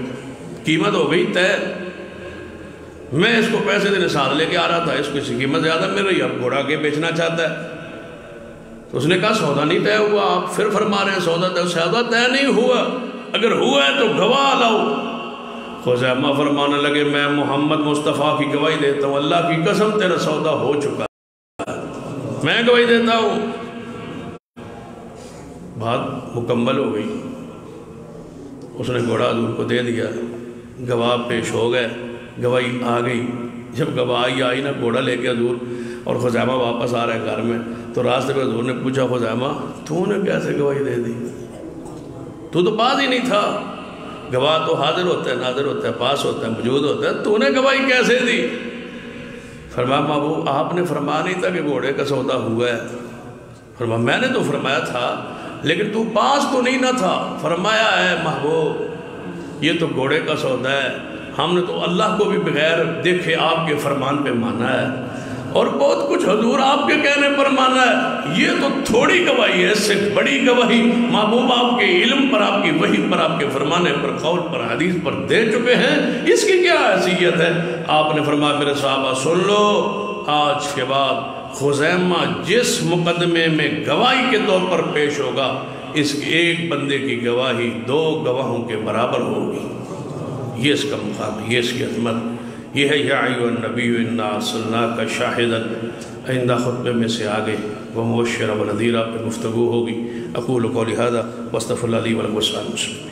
S1: قیمت ہو گئی طے، میں اس کو پیسے دینے ساتھ لے کے آ رہا تھا، اس کو اس کی قیمت زیادہ مل رہی ہے، اب گھوڑا کے بیچنا چاہتا ہے۔ تو اس نے کہا سودا نہیں طے ہوا، آپ پھر فرما رہے ہیں سودا طے نہیں ہوا، اگر ہوا ہے تو گواہ لاؤ۔ خزیمہ فرمانے لگے میں محمد مصطفیٰ کی گواہی دیتا ہوں، اللہ کی قسم تیرا سودا ہو چکا ہے، میں گواہی دیتا ہوں۔ بات مکمل ہو گئی، اس نے گھوڑا حضور کو دے دیا، گواہ پیش ہو گئے، گواہی آ گئی۔ جب گواہی آئی نا گھوڑا لے کے حضور اور خزیمہ واپس آ رہا ہے گھر میں، تو راستے میں حضور نے پوچھا خزیمہ تو نے کیسے گواہی دے دی، تو باز ہی نہیں تھا، گواہ تو حاضر ہوتا ہے، ناظر ہوتا ہے، پاس ہوتا ہے، موجود ہوتا ہے، تو نے گواہی کیسے دی؟ فرمایا محبوب آپ نے فرمایا نہیں تھا کہ گھوڑے کا سودا ہوا ہے؟ فرمایا میں نے تو فرمایا تھا لیکن تو پاس تو نہیں نہ تھا۔ فرمایا ہے محبوب یہ تو گھوڑے کا سودا ہے، ہم نے تو اللہ کو بھی بغیر دیکھے آپ کے فرمان پہ مانا ہے، اور بہت کچھ حضور آپ کے کہنے پر مانا ہے، یہ تو تھوڑی گواہی ہے، اس سے بڑی گواہی محبوب آپ کے علم پر، آپ کی وحی پر، آپ کے فرمانے پر، قول پر، حدیث پر دے چکے ہیں، اس کی کیا حیثیت ہے؟ آپ نے فرمایا میرے صحابہ سن لو، آج کے بعد خزیمہ جس مقدمے میں گواہی کے طور پر پیش ہوگا، اس ایک بندے کی گواہی 2 گواہوں کے برابر ہوگی۔ یہ اس کا مقام ہے، یہ اس کی عظمت، یہ ہے یا ایھا النبی انا ارسلناک شاہدا، آئندہ خطبے میں سے آگے وہ مبشرا و نذیرا پہ گفتگو ہوگی۔ اقول قولی ھذا واستغفر اللہ لی ولکم ولسائر المسلمین۔